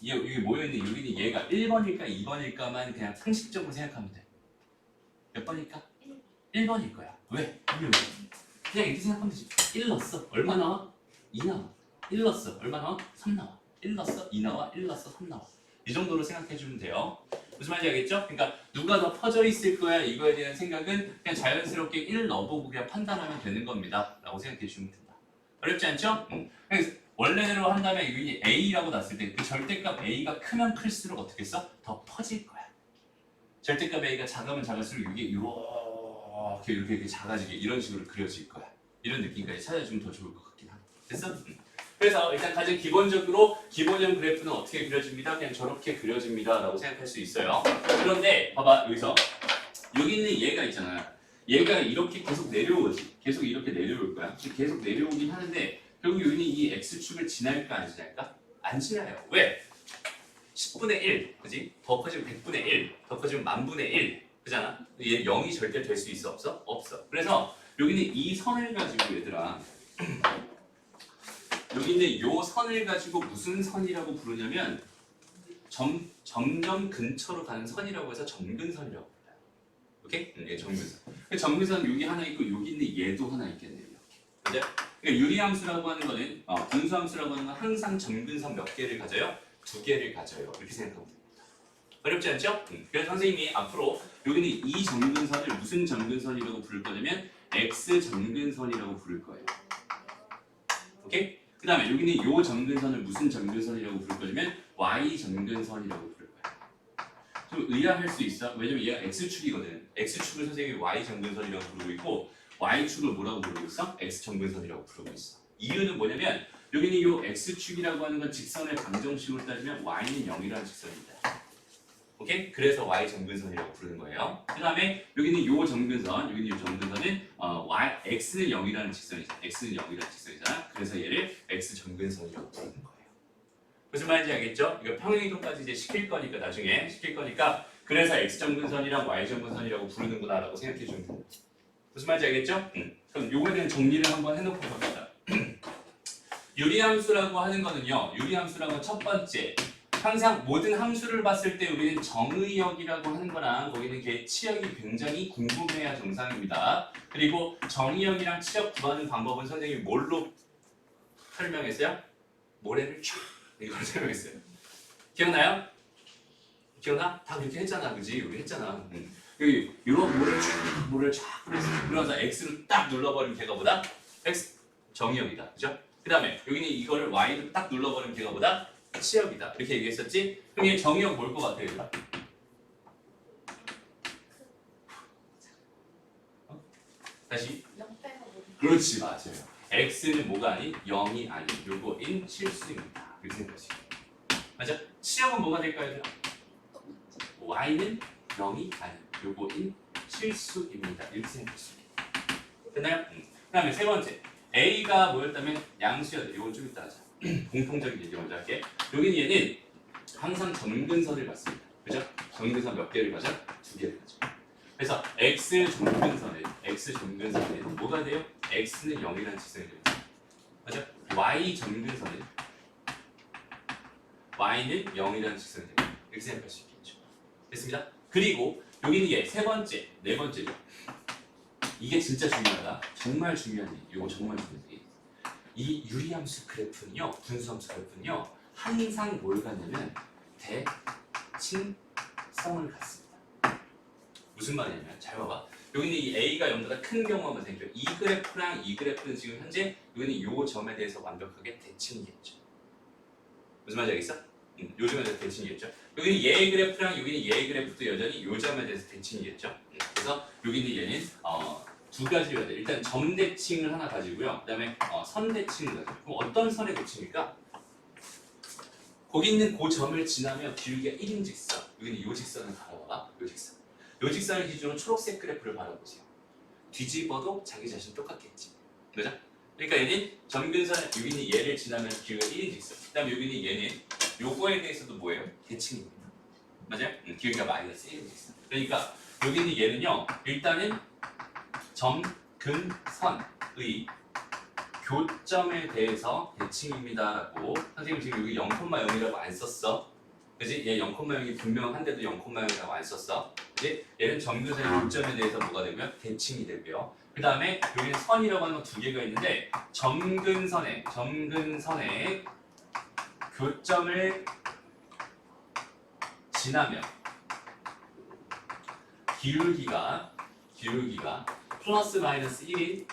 여기 모여있는 여기는 얘가 1번일까 2번일까만 그냥 상식적으로 생각하면 돼. 몇 번일까? 1번일 거야. 왜? 그냥 이렇게 생각하면 되지. 1 넣었어. 얼마 나와? 2 나와. 1 넣었어. 얼마 나와? 3 나와. 1 넣었어. 2 나와. 1 넣었어. 3 나와. 이 정도로 생각해주면 돼요. 무슨 말인지 알겠죠? 그러니까 누가 더 퍼져 있을 거야 이거에 대한 생각은 그냥 자연스럽게 1 넣어보고 그냥 판단하면 되는 겁니다. 라고 생각해주면 된다. 어렵지 않죠? 그래서 원래대로 한다면 여기 A라고 놨을 때 그 절대값 A가 크면 클수록 어떻게 써? 더 퍼질 거야. 절대값 A가 작으면 작을수록 이게 이렇게 작아지게 이런 식으로 그려질 거야. 이런 느낌까지 찾아주면 더 좋을 것 같긴 하고. 됐어? 그래서 일단 가장 기본적으로 기본형 그래프는 어떻게 그려집니다? 그냥 저렇게 그려집니다. 라고 생각할 수 있어요. 그런데 봐봐 여기서 여기 있는 얘가 있잖아. 얘가 이렇게 계속 내려오지. 계속 이렇게 내려올 거야. 계속 내려오긴 하는데 결국 여기는 이 x축을 지날까 안 지날까? 안 지나요. 왜? 10분의 1, 그지? 더 커지면 100분의 1, 더 커지면 10,000분의 1, 그잖아? 얘 0이 절대 될 수 있어? 없어? 없어. 그래서 여기는 이 선을 가지고 얘들아 여기 있는 요 선을 가지고 무슨 선이라고 부르냐면 점점 근처로 가는 선이라고 해서 점근선이라고 불러요. 오케이? 네, 점근선. 점근선 여기 하나 있고 여기 있는 얘도 하나 있겠네요. 이렇게. 그죠? 그러니까 유리함수라고 하는 거는 분수함수라고 하는 건 항상 점근선 몇 개를 가져요? 2개를 가져요. 이렇게 생각하면 됩니다. 어렵지 않죠? 그래서 선생님이 앞으로 여기는 이 점근선을 무슨 점근선이라고 부를 거냐면 x 점근선이라고 부를 거예요. 오케이? 그 다음에 여기는 이 점근선을 무슨 점근선이라고 부를 거냐면 y 점근선이라고 부를 거야. 좀 의아할 수 있어. 왜냐면 얘가 x축이거든. x축을 선생님이 y 점근선이라고 부르고 있고 y축을 뭐라고 부르고 있어? x 점근선이라고 부르고 있어. 이유는 뭐냐면 여기는 이 x축이라고 하는 건 직선의 방정식으로 따지면 y는 0이라는 직선입니다. 오케이? 그래서 y 점근선이라고 부르는 거예요. 그 다음에 여기는 이 점근선, 여기는 이 점근선은 x는 0이라는 직선이잖아. x는 0이라는 직선이잖아. 그래서 얘를 x 점근선이라고 부르는 거예요. 무슨 말인지 알겠죠? 이거 평행이동까지 이제 시킬 거니까 나중에 시킬 거니까 그래서 x 점근선이랑 y 점근선이라고 부르는구나라고 생각해 주면 됩니다. 무슨 말인지 알겠죠? 그럼 요거에 대한 정리를 한번 해놓고 갑니다. 유리함수라고 하는 거는요. 유리함수라고 첫 번째 항상 모든 함수를 봤을 때 우리는 정의역이라고 하는 거랑 거기는 걔 치역이 굉장히 궁금해야 정상입니다. 그리고 정의역이랑 치역 구하는 방법은 선생님이 뭘로 설명했어요? 모래를 쫙 이걸 설명했어요. 기억나요? 기억나? 다 그렇게 했잖아, 그지? 우리 했잖아. 여기 이런 모래를 쫙 그래서 x로 딱 눌러버리면 걔가 보다 x 정의역이다, 그죠? 그 다음에 여기는 이거를 y로 딱 눌러버리면 걔가 보다 치역이다. 이렇게 얘기했었지? 그럼 얘 정의역 뭘 것 같아, 얘들아? 다시? 0 빼고 그렇지, 맞아요. x는 뭐가 아닌 0이 아닌 요거인 실수입니다. 이렇게 생각할 수 있어요. 맞아? 치역은 뭐가 될까요, 얘들아? y는 0이 아닌 요거인 실수입니다. 이렇게 생각할 수 있어요. 됐나요? 다음에 세 번째, A가 뭐였다면 양수였다. 이건 좀 이따 하자. 공통적인 얘기 먼저 할게. 여기는 얘는 항상 점근선을 갖습니다. 그죠? 점근선 몇 개를 가져? 2개를 가져. 그래서 X 점근선은 뭐가 돼요? X는 0이라는 직선이 됩니다. 맞죠? Y 점근선은 Y는 0이라는 직선이 됩니다. 이렇게 생각할 수 있겠죠. 됐습니다. 그리고 여기는 얘 세 번째, 네 번째죠. 이게 진짜 중요하다. 정말 중요한 얘기. 이거 정말 중요한 얘기. 이 유리함수 그래프는요, 분수함수 그래프는요, 항상 뭘 갖냐면 대칭성을 갖습니다. 무슨 말이냐면 잘 봐봐. 여기는 이 A가 0보다 큰 경우만 생겨. 이 그래프랑 이 그래프는 지금 현재 여기는 요 점에 대해서 완벽하게 대칭이겠죠. 무슨 말인지 알겠어? 요즘에 대해서 대칭이겠죠. 여기는 얘의 그래프랑 여기는 얘의 그래프도 여전히 요 점에 대해서 대칭이겠죠. 그래서 여기는 얘는 두 가지가 돼. 일단 점 대칭을 하나 가지고요. 그다음에 선 대칭을 가지고. 그럼 어떤 선의 대칭일까? 거기 있는 그 점을 지나면 기울기가 1인 직선. 여기는 요 직선을 바라봐. 요 직선. 요 직선을 기준으로 초록색 그래프를 바라보세요. 뒤집어도 자기 자신 똑같겠지. 그죠? 그러니까 얘는 점근선 여기는 얘를 지나면 기울기가 1인 직선. 그다음에 여기는 얘는 요거에 대해서도 뭐예요? 대칭입니다. 맞아요? 기울기가 마이너스 1인 직선. 그러니까 여기는 얘는요. 일단은 점근선의 교점에 대해서 대칭입니다라고 선생님 지금 여기 0,0이라고 안 썼어. 그지? 얘 0,0이 분명한데도 0,0이라고 안 썼어. 그지? 얘는 점근선의 교점에 대해서 뭐가 되고요? 대칭이 되고요. 그 다음에 여기는 선이라고 하는 건 두 개가 있는데 점근선의 교점을 지나면 기울기가 플러스 마이너스 1인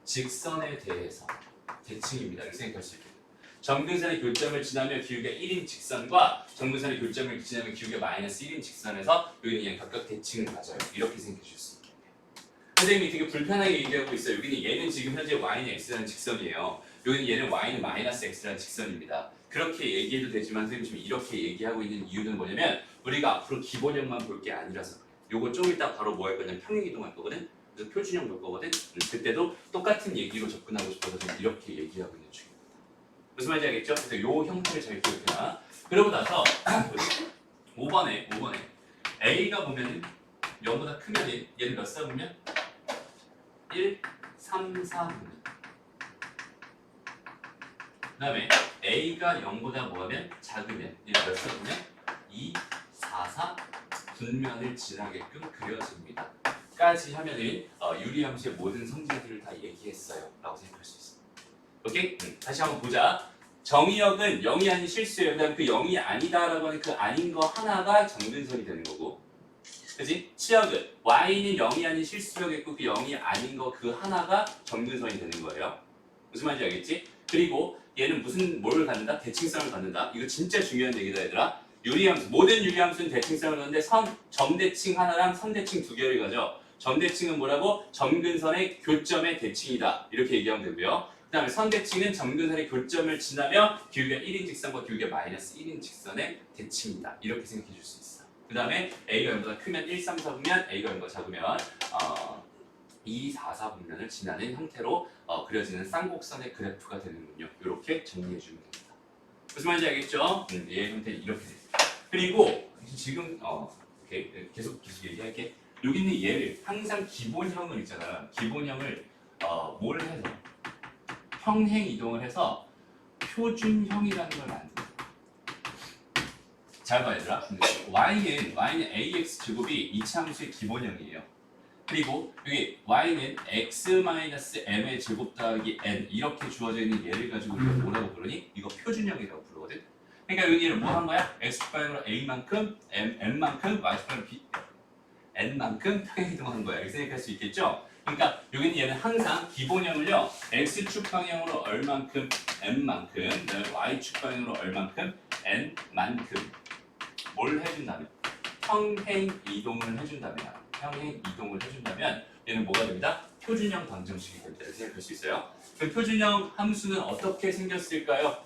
직선에 대해서 대칭입니다. 이렇게 생각할 수 있겠네요. 점근선의 교점을 지나면 기울기가 1인 직선과 점근선의 교점을 지나면 기울기가 마이너스 1인 직선에서 여기는 얘는 각각 대칭을 가져요. 이렇게 생각해 주실 수 있겠네요. 선생님이 되게 불편하게 얘기하고 있어요. 여기는 얘는 지금 현재 y는 x라는 직선이에요. 여기는 얘는 y는 마이너스 x라는 직선입니다. 그렇게 얘기해도 되지만 선생님 지금 이렇게 얘기하고 있는 이유는 뭐냐면 우리가 앞으로 기본형만 볼 게 아니라서 그래요. 요거 좀 이따 바로 뭐 할 거냐면 평행이동할 거거든. 그래서 표준형 볼 거거든. 그때도 똑같은 얘기로 접근하고 싶어서 지금 이렇게 얘기하고 있는 중입니다. 무슨 말인지 알겠죠? 그래서 요 형태를 잘 기억해라. 그러고 나서 5번에 A가 보면은 0보다 크면 얘는 몇 사 보면? 1, 3, 4 보면. 그 다음에 A가 0보다 뭐하면? 작으면 얘는 몇 사 보면? 2, 4, 4 분면을 지나게끔 그려집니다. 까지 하면은 유리함수의 모든 성질들을 다 얘기했어요 라고 생각할 수 있습니다. 오케이? 다시 한번 보자. 정의역은 0이 아닌 실수예요. 그다음 그 0이 아니다라고 하는 그 아닌 거 하나가 점근선이 되는 거고, 그지? 치역은 y는 0이 아닌 실수역이고 그 0이 아닌 거 그 하나가 점근선이 되는 거예요. 무슨 말인지 알겠지? 그리고 얘는 뭘 갖는다? 대칭성을 갖는다. 이거 진짜 중요한 얘기다 얘들아. 유리함수, 모든 유리함수는 대칭성을 갖는데 점대칭 하나랑 선대칭 두 개를 가져. 점대칭은 뭐라고? 점근선의 교점의 대칭이다. 이렇게 얘기하면 되고요. 그 다음에 선대칭은 점근선의 교점을 지나며 기울기가 1인 직선과 기울기가 마이너스 1인 직선의 대칭이다. 이렇게 생각해 줄 수 있어. 그 다음에 A가 0보다 크면 1, 3, 4 분면, A가 0보다 작으면 2, 4, 4 분면을 지나는 형태로 그려지는 쌍곡선의 그래프가 되는군요. 이렇게 정리해 주면 됩니다. 무슨 말인지 알겠죠? 얘의 형태는 이렇게 됩니다. 그리고 지금 계속 얘기할게. 여기 있는 얘를 항상 기본형을 있잖아. 기본형을 뭘 해서 평행 이동을 해서 표준형이라는 걸 만든다. 잘 봐 얘들아. y는 ax 제곱이 이차함수의 기본형이에요. 그리고 여기 y는 x-m의 제곱 더하기 n 이렇게 주어져 있는 얘를 가지고 우리가 뭐라고 부르니? 이거 표준형이라고 부르거든. 그러니까 여기를 뭐 한 거야? x축방향으로 a만큼 n만큼 y축방향으로 n만큼 평행 이동하는 거야. 이렇게 생각할 수 있겠죠? 그러니까 여기는 얘는 항상 기본형을요 x축 방향으로 얼만큼 n만큼 그다음에 y축 방향으로 얼만큼 n만큼 뭘 해준다면 평행 이동을 해준다면 얘는 뭐가 됩니다? 표준형 방정식이 됩니다. 이렇게 생각할 수 있어요. 그 표준형 함수는 어떻게 생겼을까요?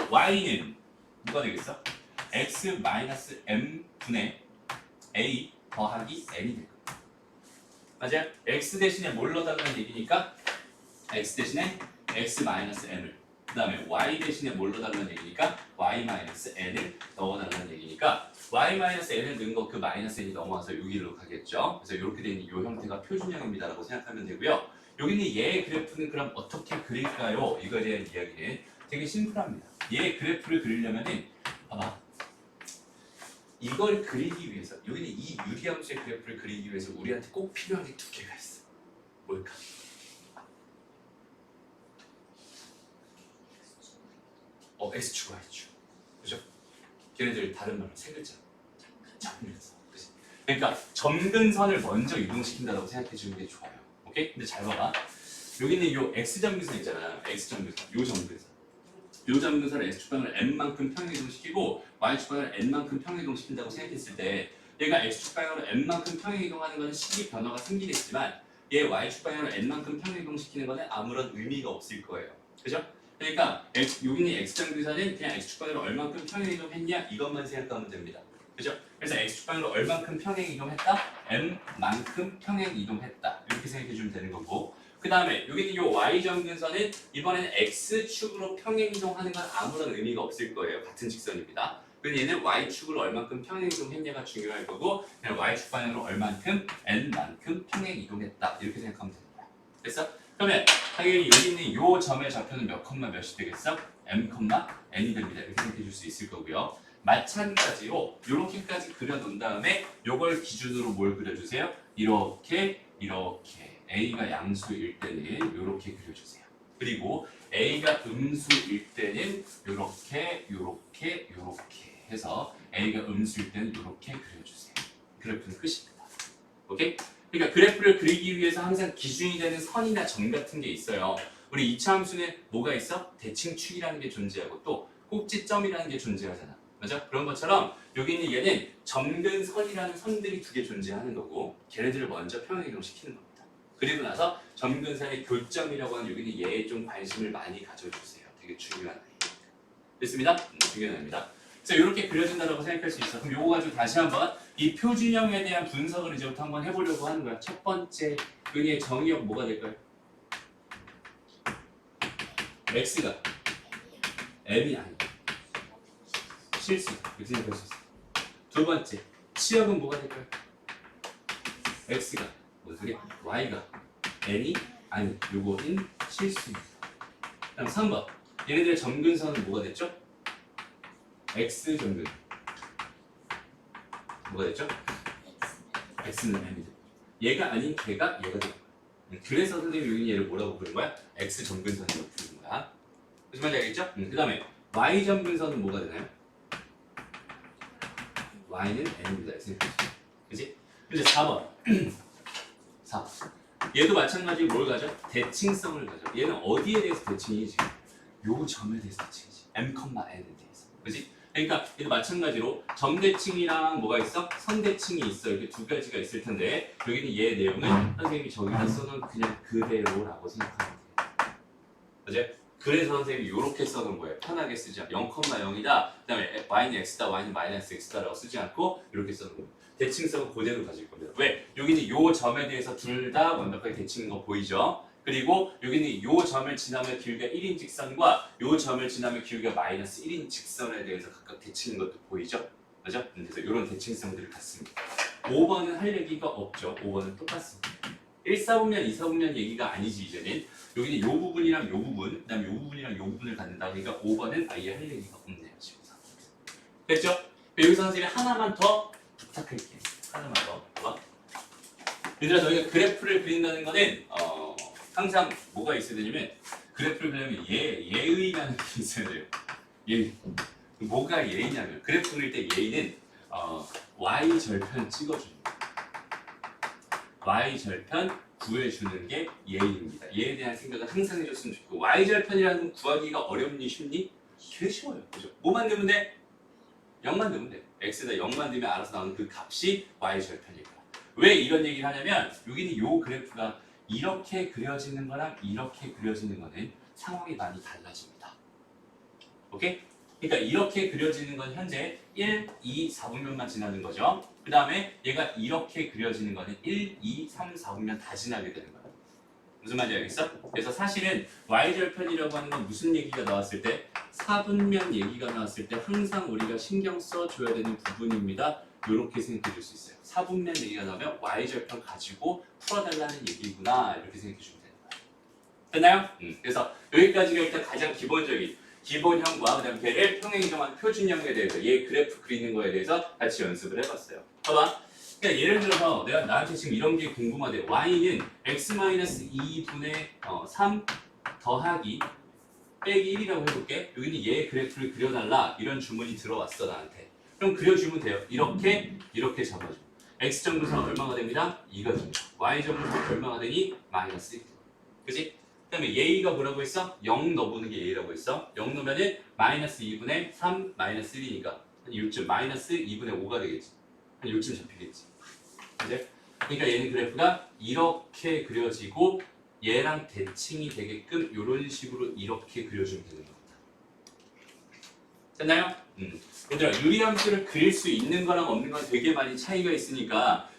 y는 뭐가 되겠어? x-m 분의 a 더하기 n이 될 거예요. 맞아요? x 대신에 뭘 넣어달라는 얘기니까 x 대신에 x-n을 그 다음에 y 대신에 뭘 넣어달라는 얘기니까 y-n을 넣어달라는 얘기니까 y-n을 넣은 거 그 마이너스 n이 넘어와서 여기로 가겠죠. 그래서 이렇게 된 이 형태가 표준형입니다 라고 생각하면 되고요. 여기는 얘의 그래프는 그럼 어떻게 그릴까요? 이거에 대한 이야기는 되게 심플합니다. 얘의 그래프를 그리려면은 봐봐. 이걸 그리기 위해서 여기는 이 유리함수의 그래프를 그리기 위해서 우리한테 꼭 필요한 게 두 개가 있어. 뭘까? X축과 Y축. 그죠? 걔네들 다른 말로 세 글자. 점근선. 그치? 그러니까 점근선을 먼저 이동시킨다고 생각해 주는 게 좋아요. 오케이? 근데 잘 봐봐. 여기는 요 X점근선 있잖아. X점근선. 요 점근선. 요 점근선을 X축방을 N만큼 평행이동시키고 Y축방을 N만큼 평행이동시킨다고 생각했을 때 얘가 X축방으로 N만큼 평행이동하는 것은 식이 변화가 생기겠지만 얘 Y축방으로 N만큼 평행이동시키는 것은 아무런 의미가 없을 거예요. 그죠? 그러니까 여기는 X점근선은 그냥 X축방으로 얼만큼 평행이동했냐 이것만 생각하면 됩니다. 그죠? 그래서 X축방으로 얼만큼 평행이동했다? M만큼 평행이동했다. 이렇게 생각해주면 되는 거고 그 다음에 여기는 요 Y점근선은 이번에는 X축으로 평행이동하는 건 아무런 의미가 없을 거예요. 같은 직선입니다. 그래서 얘는 Y축으로 얼만큼 평행이동했냐가 중요할 거고 그냥 Y축 방향으로 얼만큼 N만큼 평행이동했다. 이렇게 생각하면 됩니다. 됐어? 그러면 당연히 여기 있는 요 점의 좌표는 몇 콤마 몇이 되겠어? M, N이 됩니다. 이렇게 생각해 줄 수 있을 거고요. 마찬가지로 이렇게까지 그려놓은 다음에 요걸 기준으로 뭘 그려주세요? 이렇게 A가 양수일 때는 이렇게 그려주세요. 그리고 A가 음수일 때는 이렇게 해서 A가 음수일 때는 이렇게 그려주세요. 그래프는 끝입니다. 오케이? 그러니까 그래프를 그리기 위해서 항상 기준이 되는 선이나 점 같은 게 있어요. 우리 2차 함수는 뭐가 있어? 대칭축이라는 게 존재하고 또 꼭지점이라는 게 존재하잖아. 맞아? 그런 것처럼 여기 있는 얘는 점근선이라는 선들이 두 개 존재하는 거고 걔네들을 먼저 평행이동시키는 겁니다. 그리고 나서 점근선의 교점이라고 하는 여기는 얘에 좀 관심을 많이 가져주세요. 되게 중요한 아이입니다. 됐습니다? 중요한 아이입니다. 그래서 이렇게 그려진다고 생각할 수 있어. 그럼 요거 가지고 다시 한번 이 표준형에 대한 분석을 이제부터 한번 해보려고 하는 거야. 첫 번째, 여기의 정의역 뭐가 될까요? X가 M이 아니야. 실수. 이렇게 생각할 수 있어. 두 번째, 치역은 뭐가 될까요? X가 뭔 소리야? Y가 N이 아니. 요거는 실수입니다. 그다음 3번. 얘네들의 점근선은 뭐가 됐죠? X 점근. 뭐가 됐죠? X는 M이 돼. 얘가 아닌 걔가 얘가 된 거야. 그래서 선생님이 여기 얘를 뭐라고 부른 거야? X 점근선이라고 부른 거야. 무슨 말인지 알겠죠? 그 다음에 Y 점근선은 뭐가 되나요? Y는 N입니다. 그치? 이제 4번. 4. 얘도 마찬가지로 뭘 가져? 대칭성을 가져. 얘는 어디에 대해서 대칭이 지금? 요 점에 대해서 대칭이지. M, N에 대해서. 그치? 그러니까 얘도 마찬가지로 점대칭이랑 뭐가 있어? 선대칭이 있어. 이렇게 두 가지가 있을 텐데 여기는 얘 내용은 선생님이 저기다 써놓은 그냥 그대로라고 생각하면 돼. 그치? 그래서 선생님이 이렇게 써놓은 거예요. 편하게 쓰지 않고 0,0이다. 그 다음에 y는 x다, y는 마이너스 x다라고 쓰지 않고 이렇게 써놓은 거예요. 대칭성은 그대로 가질 겁니다. 왜? 여기는 요 점에 대해서 둘 다 완벽하게 대칭인 거 보이죠? 그리고 여기는 요 점을 지나면 길이가 1인 직선과 요 점을 지나면 길이가 마이너스 1인 직선에 대해서 각각 대칭인 것도 보이죠? 그죠? 그래서 이런 대칭성들을 갖습니다. 5번은 할 얘기가 없죠. 5번은 똑같습니다. 1사분면, 2사분면 얘기가 아니지 이제는. 여기는 요 부분이랑 요 부분, 그 다음에 요 부분이랑 요 부분을 갖는다. 그러니까 5번은 아예 할 얘기가 없네요. 지금. 됐죠? 여기서 선생님이 하나만 더 부탁할게요. 하나만 더. 봐봐. 얘들아 너희가 그래프를 그린다는 거는 항상 뭐가 있어야 되냐면 그래프를 그리려면 예의라는 게 있어야 돼요. 예의. 뭐가 예의냐면 그래프 그릴 때 예의는 y절편 찍어주는 거예요. y절편 구해주는 게 예의입니다. 얘에 대한 생각을 항상 해줬으면 좋고 y절편이라는 건 구하기가 어렵니 쉽니? 되게 쉬워요. 그죠? 뭐만 넣으면 돼? 0만 넣으면 돼. x에다 0만 넣으면 알아서 나오는 그 값이 y절편일 거야. 왜 이런 얘기를 하냐면 여기는 요 그래프가 이렇게 그려지는 거랑 이렇게 그려지는 거는 상황이 많이 달라집니다. 오케이? 그러니까 이렇게 그려지는 건 현재 1, 2, 4분면만 지나는 거죠. 그 다음에 얘가 이렇게 그려지는 거는 1, 2, 3, 4분면 다 지나게 되는 거예요. 무슨 말인지 알겠어? 그래서 사실은 Y절편이라고 하는 건 무슨 얘기가 나왔을 때 4분면 얘기가 나왔을 때 항상 우리가 신경 써줘야 되는 부분입니다. 이렇게 생각해 줄 수 있어요. 4분면 얘기가 나오면 Y절편 가지고 풀어달라는 얘기구나 이렇게 생각해 주면 되는 거예요. 됐나요? 그래서 여기까지가 일단 가장 기본적인 기본형과 그 다음 걔를 평행이동한 표준형에 대해서 얘 그래프 그리는 거에 대해서 같이 연습을 해봤어요. 봐봐. 그러니까 예를 들어서 내가 나한테 지금 이런 게 궁금하대. y는 x-2분의 3 더하기 빼기 1이라고 해볼게. 여기는 얘 그래프를 그려달라 이런 주문이 들어왔어 나한테. 그럼 그려주면 돼요. 이렇게 잡아줘. x정근선 얼마가 됩니다? 2가 됩니다. y정근선 얼마가 되니? 마이너스 1. 그치? 그 다음에 얘가 뭐라고 했어? 0 넣어보는 게 얘라고 했어. 0 넣으면은 마이너스 2분의 3 마이너스 1이니까 한 요쯤 마이너스 2분의 5가 되겠지. 한 요쯤 잡히겠지. 그치? 그러니까 얘는 그래프가 이렇게 그려지고 얘랑 대칭이 되게끔 이런 식으로 이렇게 그려주면 되는 겁니다. 됐나요? 얘들아 유리함수를 그릴 수 있는 거랑 없는 건 되게 많이 차이가 있으니까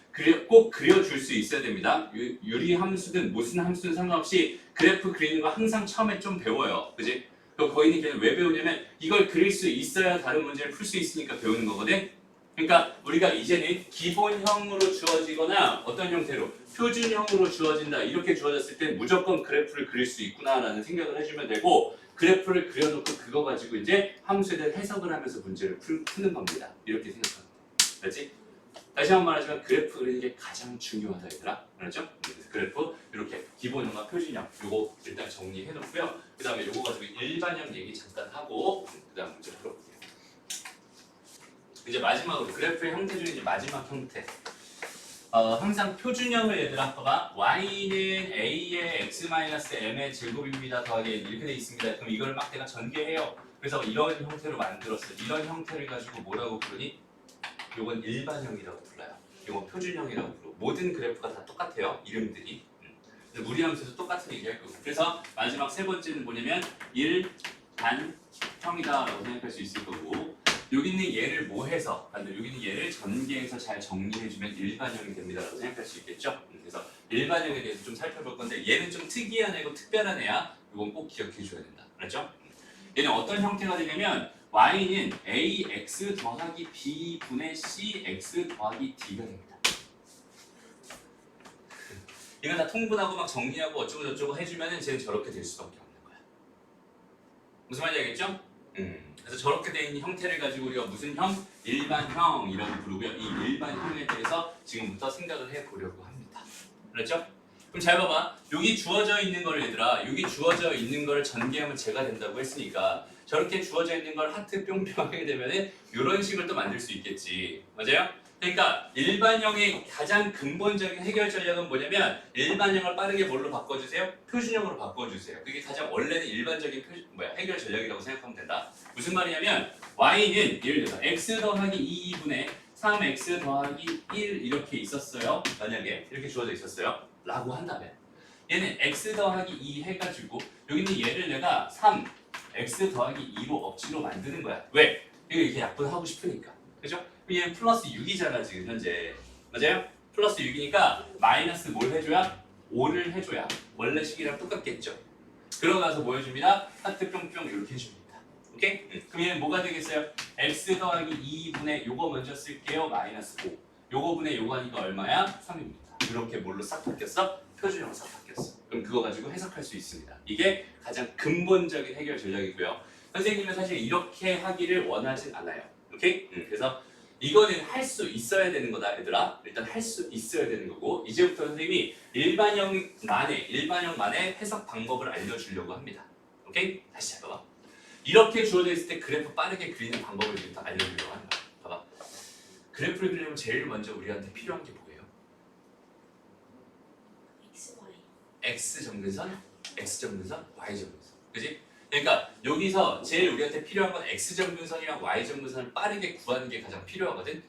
꼭 그려줄 수 있어야 됩니다. 유리함수든 무슨 함수든 상관없이 그래프 그리는 거 항상 처음에 좀 배워요. 그지? 거기는 걔는 왜 배우냐면 이걸 그릴 수 있어야 다른 문제를 풀 수 있으니까 배우는 거거든. 그러니까 우리가 이제는 기본형으로 주어지거나 어떤 형태로 표준형으로 주어진다 이렇게 주어졌을 때 무조건 그래프를 그릴 수 있구나라는 생각을 해주면 되고 그래프를 그려놓고 그거 가지고 이제 함수에 대한 해석을 하면서 문제를 푸는 겁니다. 이렇게 생각하면 돼. 알지? 다시 한 번 말하지만 그래프 그리는 게 가장 중요하다 얘들아. 알았죠? 그래서 그래프 이렇게 기본형과 표준형 요거 일단 정리해 놓고요. 그 다음에 요거 가지고 일반형 얘기 잠깐 하고 그 다음 문제 풀어볼게요. 이제 마지막으로 그래프의 형태 중에 이제 마지막 형태. 항상 표준형을 얘들아 봐봐. y는 a의 x-m의 제곱입니다 더하기 이렇게 돼 있습니다. 그럼 이걸 막 내가 전개해요. 그래서 이런 형태로 만들었어요. 이런 형태를 가지고 뭐라고 부르니? 요건 일반형이라고 불러요. 요건 표준형이라고 부르고 모든 그래프가 다 똑같아요. 이름들이. 무리함수도 똑같은 얘기할 거고. 그래서 마지막 세 번째는 뭐냐면 일반형이다라고 생각할 수 있을 거고 여기 있는 얘를 뭐 해서 여기 있는 얘를 전개해서 잘 정리해주면 일반형이 됩니다라고 생각할 수 있겠죠. 그래서 일반형에 대해서 좀 살펴볼 건데 얘는 좀 특이한 애고 특별한 애야. 이건 꼭 기억해줘야 된다. 알았죠? 얘는 어떤 형태가 되냐면 y는 ax 더하기 b분의 cx 더하기 d가 됩니다. 이건 다 통분하고 막 정리하고 어쩌고 저쩌고 해주면은 쟤는 저렇게 될 수밖에 없는 거야. 무슨 말인지 알겠죠? 그래서 저렇게 된 형태를 가지고 우리가 무슨 형? 일반형이라고 부르고요. 이 일반형에 대해서 지금부터 생각을 해보려고 합니다. 그렇죠? 그럼 잘 봐봐. 여기 주어져 있는 걸 얘들아 여기 주어져 있는 걸 전개하면 제가 된다고 했으니까 저렇게 주어져 있는 걸 하트 뿅뿅 하게 되면은 이런 식을 또 만들 수 있겠지. 맞아요? 그러니까 일반형의 가장 근본적인 해결 전략은 뭐냐면 일반형을 빠르게 뭘로 바꿔주세요? 표준형으로 바꿔주세요. 그게 가장 원래는 일반적인 해결 전략이라고 생각하면 된다. 무슨 말이냐면 y는 예를 들어서 x 더하기 2분의 3x 더하기 1 이렇게 있었어요. 만약에 이렇게 주어져 있었어요. 라고 한다면 얘는 x 더하기 2 해가지고 여기 있는 얘를 내가 3 x 더하기 2로 억지로 만드는 거야. 왜? 이렇게 약분하고 싶으니까. 그죠? 얘는 플러스 6이잖아 지금 현재. 맞아요? 플러스 6이니까 마이너스 뭘 해줘야? 5를 해줘야 원래 식이랑 똑같겠죠. 들어가서 뭐 해줍니다? 하트 뿅뿅 이렇게 해줍니다. 오케이? 그럼 얘는 뭐가 되겠어요? x 더하기 2분의 요거 먼저 쓸게요. 마이너스 5. 요거 분의 요거 하니까 얼마야? 3입니다. 이렇게 뭘로 싹 바뀌었어? 표준형으로 싹 바뀌었어. 그럼 그거 가지고 해석할 수 있습니다. 이게 가장 근본적인 해결 전략이고요. 선생님은 사실 이렇게 하기를 원하진 않아요. 오케이? 그래서 이거는 할 수 있어야 되는 거다 얘들아. 일단 할 수 있어야 되는 거고 이제부터 선생님이 일반형만의 해석 방법을 알려주려고 합니다. 오케이? 다시 잘 봐봐. 이렇게 주어져 있을 때 그래프 빠르게 그리는 방법을 지금 알려주려고 합니다. 봐봐. 그래프를 그리려면 제일 먼저 우리한테 필요한 게 뭐예요? X정근선, X정근선, Y정근선. 그지? 그러니까 여기서 제일 우리한테 필요한 건 X정근선이랑 Y정근선을 빠르게 구하는 게 가장 필요하거든.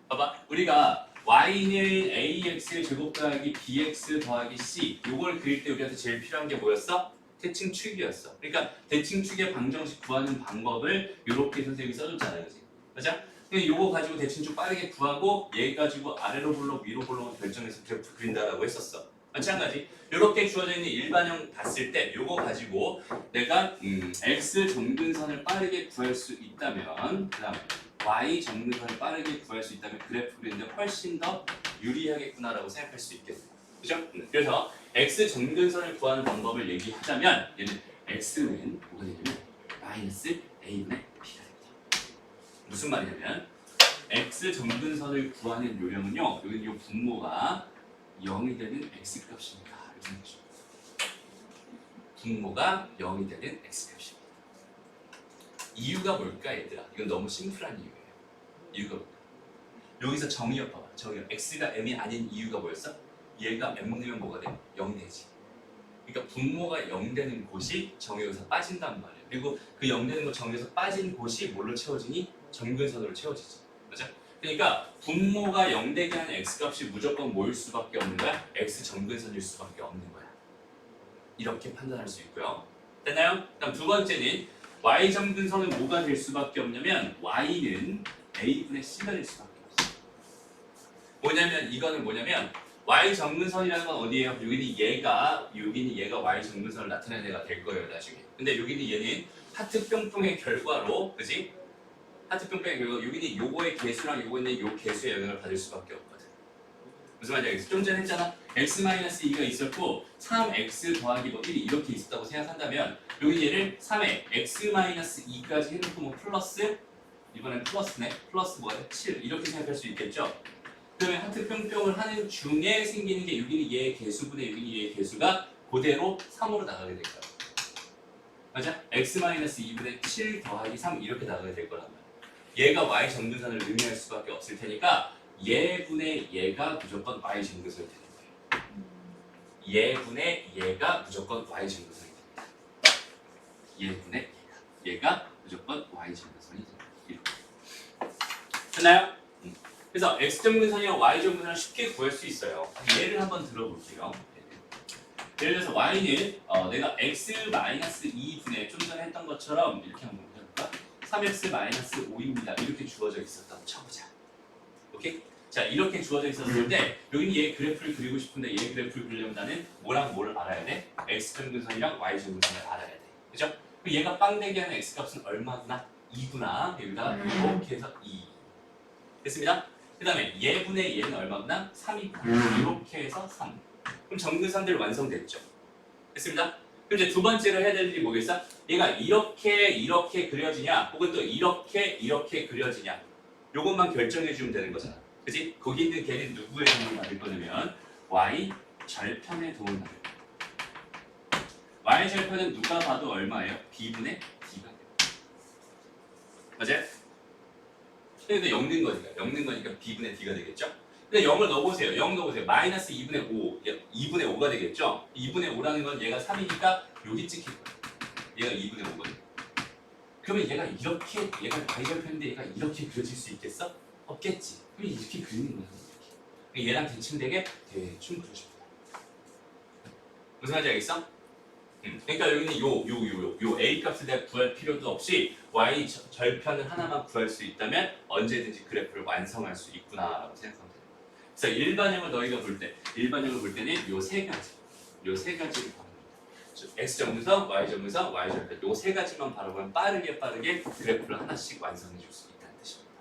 봐봐. 우리가 Y는 AX 제곱 더하기 BX 더하기 C 요걸 그릴 때 우리한테 제일 필요한 게 뭐였어? 대칭축이었어. 그러니까 대칭축의 방정식 구하는 방법을 이렇게 선생님이 써줬잖아요. 그지? 맞아? 근데 요거 가지고 대칭축 빠르게 구하고 얘 가지고 아래로 볼록 위로 볼록 결정해서 그래프 그린다라고 했었어. 마찬가지 이렇게 주어져 있는 일반형 봤을 때 요거 가지고 내가 x 정근선을 빠르게 구할 수 있다면 그 다음에 y 정근선을 빠르게 구할 수 있다면 그래프 그리는데 훨씬 더 유리하겠구나라고 생각할 수 있겠네요. 그죠? 그래서 x 정근선을 구하는 방법을 얘기하자면 얘는 x는 뭐가 되냐면 마이너스 a분의 b가 됩니다. 무슨 말이냐면 x 정근선을 구하는 요령은요. 여기 요 분모가 0이 되는 x값입니다. 이렇게 되죠. 분모가 0이 되는 x값입니다. 이유가 뭘까 얘들아? 이건 너무 심플한 이유예요. 이유가 뭘까? 여기서 정의역 봐봐. 정의역. x가 m이 아닌 이유가 뭐였어? 얘가 m 넣으면 뭐가 돼? 0 되지. 그러니까 분모가 0 되는 곳이 정의역에서 빠진단 말이에요. 그리고 그 0 되는 곳 정의역에서 빠진 곳이 뭘로 채워지니? 정근선으로 채워지지. 맞아? 그러니까 분모가 0 되게 하는 x값이 무조건 뭐일 수밖에 없는 거야? x 정근선일 수밖에 없는 거야. 이렇게 판단할 수 있고요. 됐나요? 그다음 두 번째는 y 정근선은 뭐가 될 수밖에 없냐면 y는 a분의 c가 될 수밖에 없어. 뭐냐면 이거는 뭐냐면 y 정근선이라는 건 어디예요? 여기는 얘가 y 정근선을 나타내는 애가 될 거예요 나중에. 근데 여기는 얘는 하트 뿅뿅의 결과로, 그지? 하트 뿅뿅의 결과 여기는 요거의 개수랑 요거는 요 개수의 영향을 받을 수밖에 없거든. 무슨 말인지 알겠어? 좀 전에 했잖아. x-2가 있었고 3x 더하기 뭐 1이 이렇게 있었다고 생각한다면 여기 얘를 3에 x-2까지 해놓고 뭐 플러스, 이번엔 플러스네. 플러스 뭐가 돼? 7 이렇게 생각할 수 있겠죠? 그러면 하트 뿅뿅을 하는 중에 생기는 게 여기는 얘의 개수분의 여기는 얘의 개수가 그대로 3으로 나가게 될 거야. 맞아? x-2분의 7 더하기 3 이렇게 나가게 될 거란 말이야. 얘가 y 정근선을 의미할 수밖에 없을 테니까 얘분의 얘가 무조건 y 정근선이 되는 거예요. 얘분의 얘가 무조건 y 정근선이 됩니다. 얘분의 얘가 무조건 y 정근선이 됩니다. 이렇게. 됐나요? 그래서 x 정근선이랑 y 정근선을 쉽게 구할 수 있어요. 예를 한번 들어볼게요. 예를 들어서 y는 내가 x-2분의 좀 전에 했던 것처럼 이렇게 한번 해볼까? 3x-5입니다. 이렇게 주어져 있었다고 쳐보자. 오케이? 자, 이렇게 주어져 있었을 때 여기는 얘 그래프를 그리고 싶은데 얘 그래프를 그리려면 나는 뭐랑 뭐를 알아야 돼? x 정근선이랑 y 정근선을 알아야 돼. 그죠? 얘가 빵되게 하는 x값은 얼마구나? 2구나. 여기다가 이렇게 해서 2. 됐습니다? 그 다음에 얘분의 얘는 얼마구나? 3이구나. 이렇게 해서 3. 그럼 정근선들 완성됐죠? 됐습니다? 그럼 이제 두 번째로 해야 될 일이 뭐겠어? 얘가 이렇게 그려지냐 혹은 또 이렇게 그려지냐 요것만 결정해 주면 되는 거잖아. 그지? 거기 있는 걔는 누구의 도움을 받을 거냐면 y 절편의 도움을 받을 거야. y 절편은 누가 봐도 얼마예요? b분의 d가 돼요. 맞아요? 근데 0 넣은 거니까 b분의 d가 되겠죠? 근데 0을 넣어보세요. 0 넣어보세요. 마이너스 2분의 5. 2분의 5가 되겠죠? 2분의 5라는 건 얘가 3이니까 여기 찍힐 거예요. 얘가 2분의 5거든요. 그러면 얘가 y절편인데 얘가 이렇게 그려질 수 있겠어? 없겠지. 그럼 이렇게 그리는 거야. 이렇게. 얘랑 대칭되게 대충 그려줍니다. 무슨 말인지 알겠어? 그러니까 여기는 요 a 값을 내가 구할 필요도 없이 y 절편을 하나만 구할 수 있다면 언제든지 그래프를 완성할 수 있구나라고 생각하면 돼요. 그래서 일반형을 너희가 볼 때는 요 세 가지를 바로 x 정근선, y 정근선, y 절편 요 세 가지만 바라보면 빠르게 그래프를 하나씩 완성해 줄 수 있다는 뜻입니다.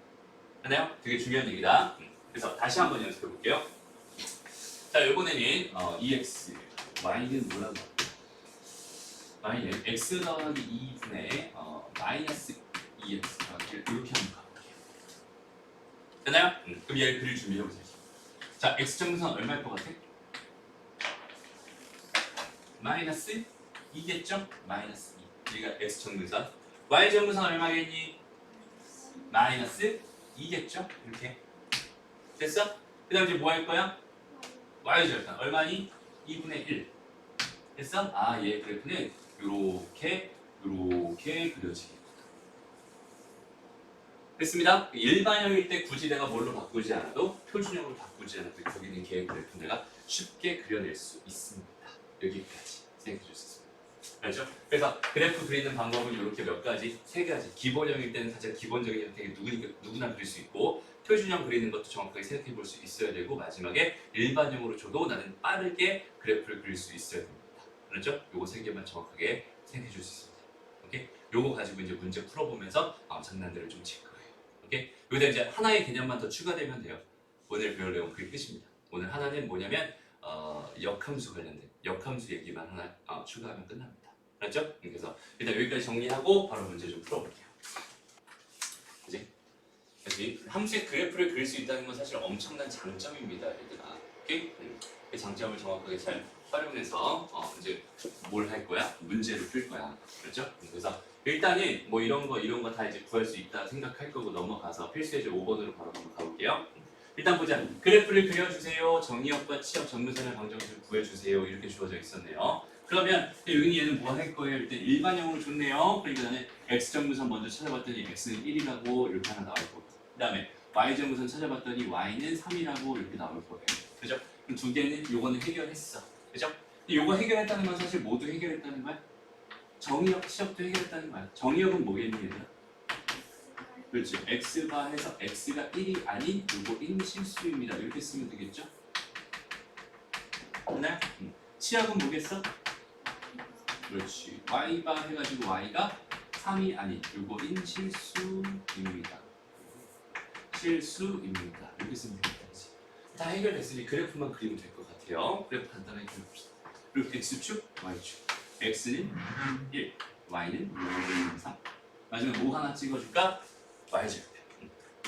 됐나요? 되게 중요한 얘기다. 그래서 다시 한번 연습해 볼게요. 자, 이번에는 EX, Y는 뭐라고 할까요? Y는 X 더하기 2분의 마이너스 2X 더하기 1 이렇게 한번 가볼게요. 됐나요? 그럼 얘를 그릴 준비해 보세요. 자, X 정근선 얼마일 것 같아? 마이너스 2겠죠? 마이너스 2. 얘가 X 정근선. Y 정근선 얼마겠니? 마이너스 2겠죠? 이렇게. 됐어? 그 다음 이제 뭐 할 거야? Y 절편. 얼마니? 2분의 1. 됐어? 아, 얘 그래프는 요렇게 그려지겠다. 됐습니다? 일반형일 때 굳이 내가 뭘로 바꾸지 않아도 표준형으로 바꾸지 않아도 거기 있는 걔의 그래프 내가 쉽게 그려낼 수 있습니다. 여기까지 생각해 주셨습니다. 알죠? 그래서 그래프 그리는 방법은 이렇게 몇 가지, 세 가지. 기본형일 때는 가장 기본적인 형태가 누구나 그릴 수 있고, 표준형 그리는 것도 정확하게 생각해 볼 수 있어야 되고, 마지막에 일반형으로 줘도 나는 빠르게 그래프를 그릴 수 있어야 됩니다. 그렇죠? 요거 세 개만 정확하게 생각해 줄 수 있습니다. 오케이? 요거 가지고 이제 문제 풀어보면서 장난들을 좀 칠 거예요. 오케이? 여기다 이제 하나의 개념만 더 추가되면 돼요. 오늘 배울 내용 그게 끝입니다. 오늘 하나는 뭐냐면 역함수 관련된 역함수 얘기만 하나 추가하면 끝납니다. 알았죠? 그래서 일단 여기까지 정리하고 바로 문제 좀 풀어볼게요. 그지? 그지? 함수의 그래프를 그릴 수 있다는 건 사실 엄청난 장점입니다, 얘들아. 오케이? 그 장점을 정확하게 잘 활용해서 이제 뭘 할 거야? 문제를 풀 거야. 그렇죠? 그래서 일단은 뭐 이런 거 다 이제 구할 수 있다 생각할 거고 넘어가서 필수예제 5번으로 바로 한번 가볼게요. 일단 보자. 그래프를 그려주세요. 정의역과 치역 정근선의 방정식을 구해주세요. 이렇게 주어져 있었네요. 그러면 여기는 얘는 뭐 할 거예요? 일단 일반형으로 줬네요. 그러니까 나는 x정근선 먼저 찾아봤더니 x는 1이라고 이렇게 하나 나올 거고, 그 다음에 y정근선 찾아봤더니 y는 3이라고 이렇게 나올 거예요. 그죠? 그럼 두 개는 요거는 해결했어. 그죠? 요거 해결했다는 건 사실 모두 해결했다는 거야? 정의역, 치역도 해결했다는 거야. 정의역은 뭐겠니 얘들아? 그렇지. x가 해서 x가 1이 아닌 요거인 실수입니다. 이렇게 쓰면 되겠죠? 맞나요? 치역은 뭐겠어? 그렇지. y바 해가지고 y가 3이 아닌 요거인 실수입니다. 실수입니다. 이렇게 쓰면 되겠다. 다 해결됐으니 그래프만 그리면 될 것 같아요. 그래프 간단하게 그려봅시다. 그리고 x축, y축. x는 1, y는 3. 마지막에 뭐 하나 찍어줄까? y절편.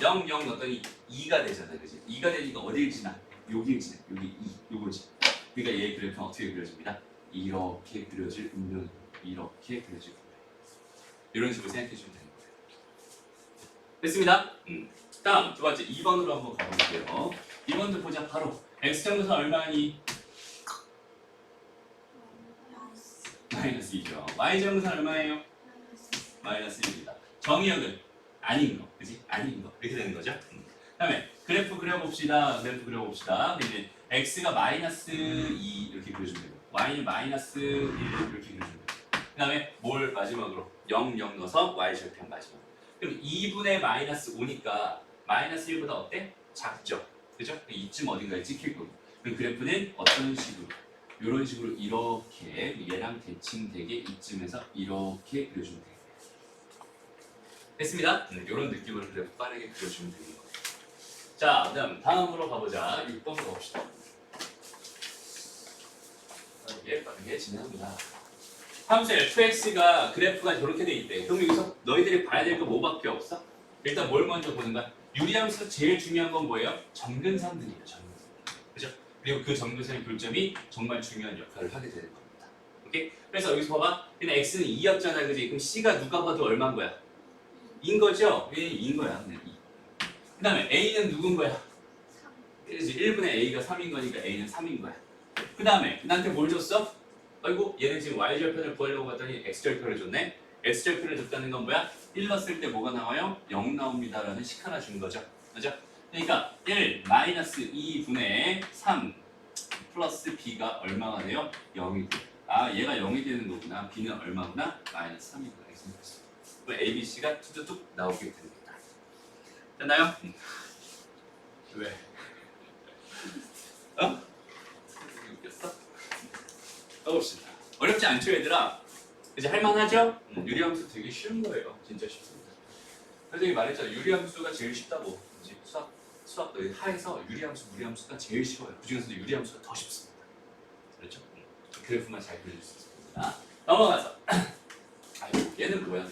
0, 0 넣었더니 2가 되잖아, 그지? 2가 되니까 어딜 지나? 여기를 지나. 여기 2, 요거지. 그러니까 얘 그래프는 어떻게 그려집니다? 이렇게 그려질 운명. 이렇게 그려질 운명. 이런 식으로 생각해 주면 되는 거예요. 됐습니다. 다음 두 번째 2번으로 한번 가볼게요. 2번도 보자. 바로 x정근선 얼마니? 마이너스 2죠. y정근선 얼마예요? 마이너스 1입니다. 정의역은 아닌 거, 그지? 아닌 거 이렇게 되는 거죠. 그다음에 그래프 그려봅시다. 그래프 그려봅시다. 근데 x가 마이너스 2 이렇게 그려주면 되고, y는 마이너스 1 이렇게 그려주면 되고, 그다음에 뭘 마지막으로 0, 0 넣어서 y절편 마지막. 그럼 2분의 마이너스 5니까 마이너스 1보다 어때? 작죠. 그죠? 이쯤 어딘가에 찍힐 거고. 그럼 그래프는 어떤 식으로? 이런 식으로 이렇게 얘랑 대칭되게 이쯤에서 이렇게 그려주면 돼요. 됐습니다. 이런 느낌으로 그래프 빠르게 그려주면 되는 거예요. 자, 그다음 다음으로 가보자. 6번으로 가봅시다. 빠르게 진행합니다. 함수 f(x)가 그래프가 저렇게 돼 있대. 그럼 여기서 너희들이 봐야 될 거 뭐밖에 없어? 일단 뭘 먼저 보는 거야? 유리함수에서 제일 중요한 건 뭐예요? 정근선들이에요. 정근선. 그죠? 그리고 그 정근선의 교점이 정말 중요한 역할을 하게 되는 겁니다. 오케이? 그래서 여기서 봐봐. 그냥 x는 2였잖아, 그지? 그럼 c가 누가 봐도 얼마인 거야? 2인 거죠? 2인 거야. 네, 2. 그 다음에 a는 누군 거야? 1분의 a가 3인 거니까 a는 3인 거야. 그 다음에 나한테 뭘 줬어? 아이고, 얘는 지금 y절편을 구하려고 봤더니 x절편을 줬네. x절편을 줬다는 건 뭐야? 1 넣었을 때 뭐가 나와요? 0 나옵니다 라는 식 하나 준 거죠. 그죠? 그러니까 1 마이너스 2분의 3 플러스 b가 얼마가 돼요? 0이 돼요. 아, 얘가 0이 되는 거구나. b는 얼마구나? 마이너스 3이구나. 이렇게 생각했어요. 그럼 a, b, c가 툭툭툭 나오게 됩니다. 됐나요? 왜? 어? 웃겼어? 가봅시다. 어렵지 않죠, 얘들아? 이제 할만하죠? 유리함수 되게 쉬운 거예요. 진짜 쉽습니다. 선생님이 말했잖아요. 유리함수가 제일 쉽다고. 이제 수학 하에서 유리함수, 무리함수가 제일 쉬워요. 그 중에서도 유리함수가 더 쉽습니다. 그렇죠? 그래프만 잘 그려줄 수 있습니다. 넘어가서 아이고, 얘는 뭐야?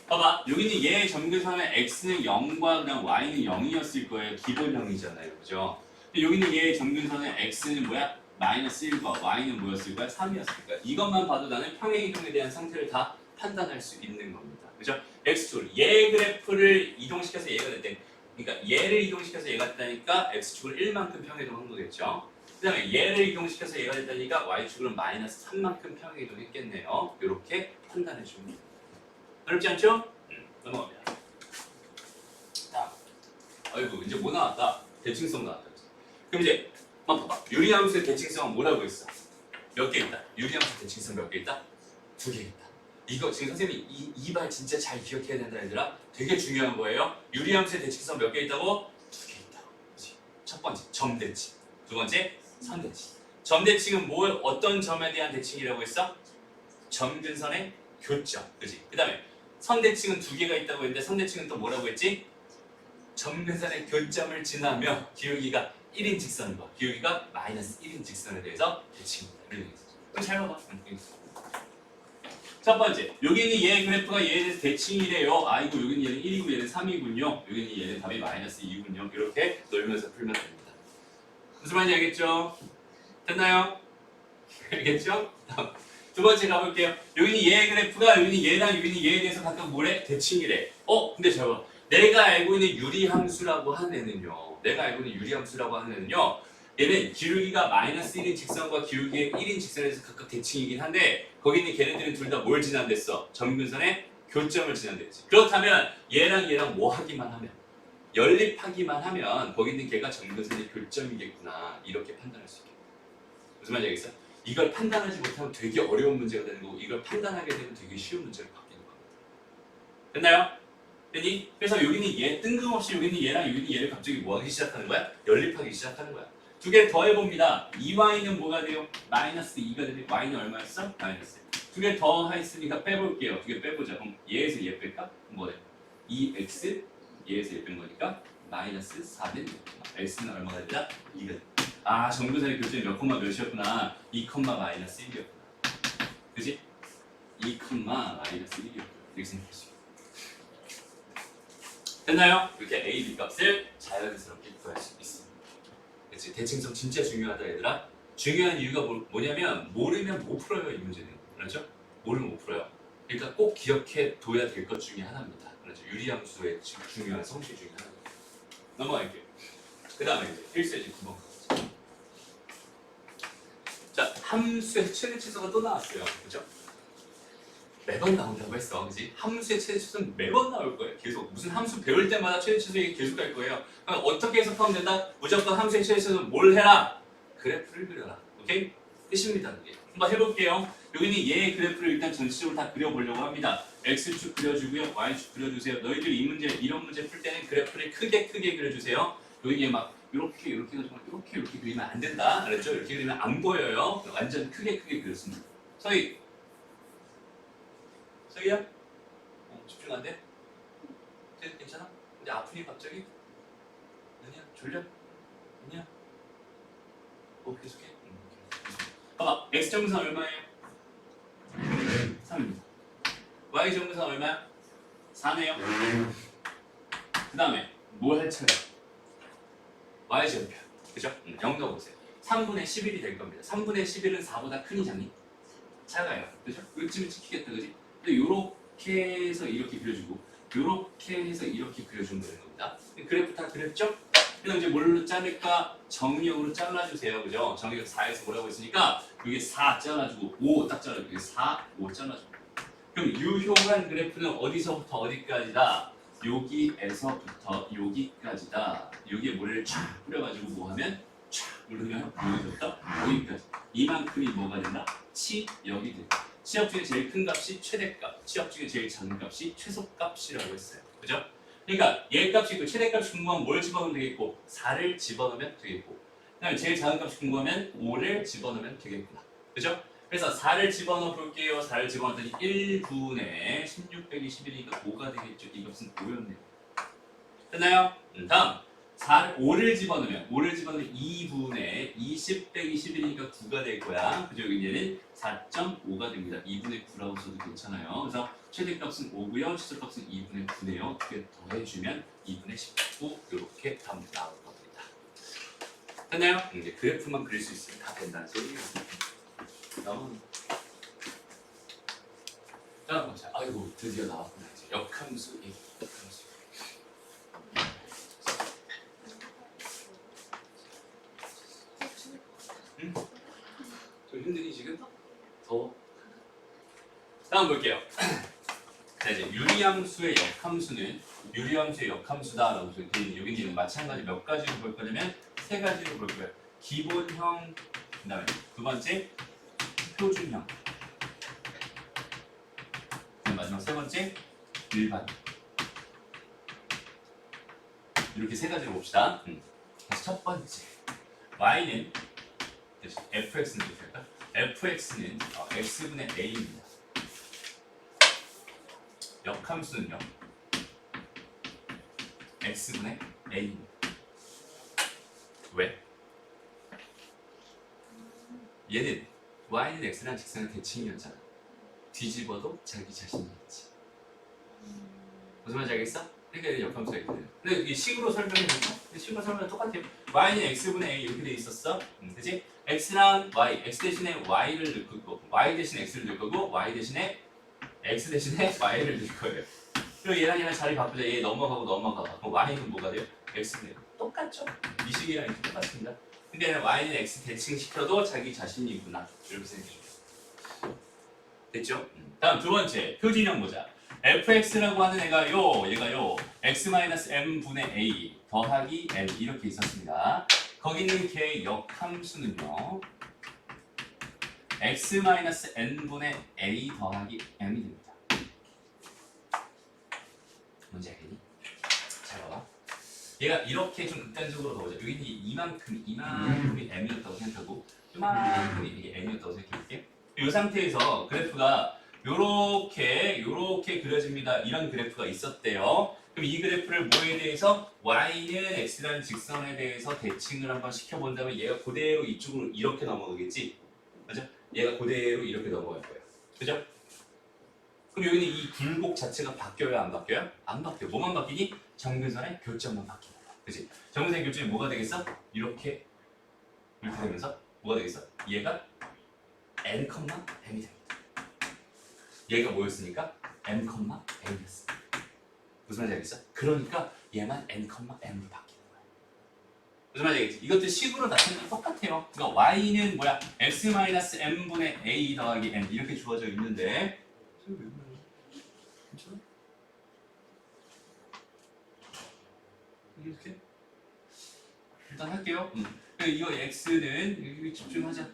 봐봐, 여기는 얘 점근선의 x는 0과 그다음 y는 0이었을 거예요. 기본형이잖아요, 그죠? 근데 여기는 얘 점근선의 x는 뭐야? 마이너스 1과 y는 뭐였을 거야? 3이었을 거야. 이것만 봐도 나는 평행이동에 대한 상태를 다 판단할 수 있는 겁니다. 그죠? x축을 얘 그래프를 이동시켜서 얘가 됐대. 그러니까 얘를 이동시켜서 얘가 됐다니까 x축을 1만큼 평행이동한 거겠죠. 그 다음에 얘를 이동시켜서 얘가 됐다니까 y축으로 마이너스 3만큼 평행이동했겠네요. 이렇게 판단해 줍니다. 어렵지 않죠? 넘어갑니다. 다음. 아이고, 이제 뭐 나왔다? 대칭성 나왔다. 그럼 이제 한번 봐봐. 유리함수의 대칭성은 뭐라고 했어? 몇 개 있다? 유리함수 대칭성 몇 개 있다? 두 개 있다. 이거 지금 선생님이 이 말 진짜 잘 기억해야 된다 얘들아. 되게 중요한 거예요. 유리함수의 대칭성 몇 개 있다고? 두 개 있다. 그렇지? 첫 번째 점대칭, 두 번째 선대칭. 점대칭은 뭘 어떤 점에 대한 대칭이라고 했어? 점근선의 교점, 그렇지? 그 다음에 선대칭은 두 개가 있다고 했는데 선대칭은 또 뭐라고 했지? 점근선의 교점을 지나며 기울기가 1인 직선과 기울기가 마이너스 1인 직선에 대해서 대칭입니다. 그럼 잘 봐봐. 첫 번째, 여기 있는 얘 그래프가 얘에 대해서 대칭이래요. 아이고 여기는 얘는 1이고 얘는 3이군요. 여기는 얘는 답이 마이너스 2군요. 이렇게 놀면서 풀면 됩니다. 무슨 말인지 알겠죠? 됐나요? 알겠죠? 다음. 두 번째 가볼게요. 여기는 얘 그래프가 여기는 얘랑 여기는 얘에 대해서 각각 뭐래? 대칭이래. 근데 잘 봐. 내가 알고 있는 유리함수라고 하는 애는요. 얘는 기울기가 마이너스 1인 직선과 기울기의 1인 직선에서 각각 대칭이긴 한데 거기 있는 걔네들은 둘 다 뭘 지난댔어? 점근선의 교점을 지난댔지. 그렇다면 얘랑 뭐 하기만 하면 연립하기만 하면 거기 있는 걔가 점근선의 교점이겠구나 이렇게 판단할 수 있겠다. 무슨 말인지 알겠어? 이걸 판단하지 못하면 되게 어려운 문제가 되는 거고 이걸 판단하게 되면 되게 쉬운 문제로 바뀌는 겁니다. 됐나요? 됐니? 그래서 여기는 얘 뜬금없이 여기는 얘랑 여기는 얘를 갑자기 뭐 하기 시작하는 거야? 연립하기 시작하는 거야. 두 개 더해봅니다. 2y는 뭐가 돼요? 마이너스 2가 되면 y는 얼마였어? 마이너스. 두 개 더 했으니까 빼볼게요. 두 개 빼보자. 그럼 얘에서 얘 뺄까? 뭐래? 2x 얘에서 얘 뺀 거니까 마이너스 4는 x는 얼마가 된다? 2가 된다. 아, 점근선의 교점이 몇 콤마 몇이었구나. 2 콤마 마이너스 1이었구나. 그지? 2 콤마 마이너스 1이었구나. 이렇게 생각할 수 있어요. 됐나요? 이렇게 a, b 값을 자연스럽게 구할 수 있습니다. 그치? 대칭성 진짜 중요하다 얘들아. 중요한 이유가 뭐냐면 모르면 못 풀어요 이 문제는. 그렇죠? 모르면 못 풀어요. 그러니까 꼭 기억해 둬야 될 것 중에 하나입니다. 그렇죠? 유리함수의 중요한 성질 중에 하나입니다. 넘어갈게요. 그 다음에 이제 필수의 9번. 자, 함수의 최대치수가 또 나왔어요. 그죠? 매번 나온다고 했어. 그지? 함수의 최대치수는 매번 나올 거예요. 계속. 무슨 함수 배울 때마다 최대치수 얘기 계속 할 거예요. 그럼 어떻게 해석하면 된다? 무조건 함수의 최대치수는 뭘 해라? 그래프를 그려라. 오케이? 끝입니다. 그게. 한번 해볼게요. 여기는 얘의 그래프를 일단 전체적으로 다 그려보려고 합니다. X축 그려주고요. Y축 그려주세요. 너희들 이런 문제 풀 때는 그래프를 크게 그려주세요. 여기 막 이렇게 이렇게 그리면 안 된다. 알았죠? 이렇게 그리면 안 보여요. 완전 크게 그렸습니다. 서희야? 집중 안 돼? 괜찮아? 근데 아프니 갑자기? 아니야? 졸려? 아니야? 계속해? 봐봐. X 정근선 얼마예요? 3입니다. Y 정근선 얼마야? 4네요. 그 다음에 뭘 할 차례? y 제곱편. 그죠? 0 넣어보세요. 3분의 11이 될 겁니다. 3분의 11은 4보다 크니 작니? 작아요. 그죠? 요쯤에 찍히겠다. 그지? 근데 요렇게 해서 이렇게 그려주고 요렇게 해서 이렇게 그려주면 되는 겁니다. 그래프 다 그렸죠? 그럼 이제 뭘로 자를까? 정역으로 잘라주세요. 그죠? 정역 4에서 뭐라고 했으니까 여기 4 잘라주고 5 딱 잘라주고 여기 4, 5 잘라주고 그럼 유효한 그래프는 어디서부터 어디까지다? 여기에서부터 여기까지다. 여기에 모래를 쫙 뿌려가지고 뭐 하면 쫙 누르면 여기서부터 여기까지. 이만큼이 뭐가 된다? 치역이 된다. 치역 중에 제일 큰 값이 최대값, 치역 중에 제일 작은 값이 최소값이라고 했어요. 그죠? 그러니까 얘 값이 있고 최대값이 궁금하면 뭘 집어넣으면 되겠고 4를 집어넣으면 되겠고 그 다음에 제일 작은 값이 궁금하면 5를 집어넣으면 되겠구나. 그죠? 그래서 4를 집어넣어 볼게요. 4를 집어넣었더니 1분의 16 빼기 11이니까 5가 되겠죠. 이 값은 5였네요. 됐나요? 다음 5를 집어넣으면 2분의 20 빼기 11이니까 9가 될 거야. 그죠? 얘는 4.5가 됩니다. 2분의 9라고 써도 괜찮아요. 그래서 최대값은 5고요. 최소값은 2분의 9네요. 두 개 더해주면 2분의 19 이렇게 답 나올 겁니다. 됐나요? 이제 그래프만 그릴 수 있으면 다 된다는 소리예요. 자, 아이고 드디어 나왔구나. 이제 역함수 얘기. 역함수. 응? 좀 힘드니 지금? 더워? 다음 볼게요. 자, 이제 유리함수의 역함수다라고 여기는 마찬가지 몇 가지로 볼 거냐면 세 가지로 볼 거예요. 기본형, 그다음에 두 번째 표준형, 마지막 세 번째 일반. 이렇게 세 가지로 봅시다. 다시 첫 번째 y는 fx는 어떻게 할까? fx는 x분의 a입니다. 역함수는요 x분의 a입니다. 왜? 얘는 y는 x라는 직선의 대칭이었잖아. 뒤집어도 자기 자신이 있지. 무슨 말인지 알겠어? 그러니까 얘는 역함수가 있거든. 근데 이 식으로 설명해볼까? 식으로 설명은 똑같아요. y는 x분의 a 이렇게 돼 있었어. 그치? x랑 y, x 대신에 y를 넣을 거고 y 대신에 x를 넣을 거고 y 대신에 x 대신에 y를 넣을 거예요. 그리고 얘랑 자리 바꾸자. 얘 넘어가고 그럼 y는 뭐가 돼요? x분의 똑같죠? 이 식이랑 이렇게 똑같습니다. 근데 y는 x 대칭시켜도 자기 자신이구나. 이렇게 생각해줘요. 됐죠? 다음 두 번째 표준형 보자. fx라고 하는 얘가 얘가요 x-m분의 a 더하기 n 이렇게 있었습니다. 거기 있는 걔의 역함수는요 x-n분의 a 더하기 m이 됩니다. 뭔지 알겠니? 잘 봐봐. 얘가 이렇게 좀 극단적으로 넣어보자. 여기는 이만큼이 m이었다고 생각하고 이만큼이 이게 n이었다고 생각해볼게. 이 상태에서 그래프가 요렇게 그려집니다. 이런 그래프가 있었대요. 그럼 이 그래프를 뭐에 대해서 y는 x라는 직선에 대해서 대칭을 한번 시켜본다면 얘가 그대로 이쪽으로 이렇게 넘어가겠지? 맞아? 얘가 그대로 이렇게 넘어갈 거예요. 그죠? 그럼 여기는 이 굴곡 자체가 바뀌어요? 안 바뀌어요? 안 바뀌어요. 뭐만 바뀌니? 정근선의 교점만 바뀌는 거야. 그치? 정근선의 교점이 뭐가 되겠어? 이렇게 되면서 뭐가 되겠어? 얘가 n, m이 됩니다. 얘가 뭐였으니까 m, n이었어. 무슨 말인지 알겠어? 그러니까 얘만 n, m으로 바뀌는 거야. 무슨 말인지 알겠지? 이것도 식으로 나타내는 게 똑같아요. 그러니까 y는 뭐야? x-m분의 a 더하기 n 이렇게 주어져 있는데 괜찮아? 이렇게? 일단 할게요. 이거 x는 여기 집중하자.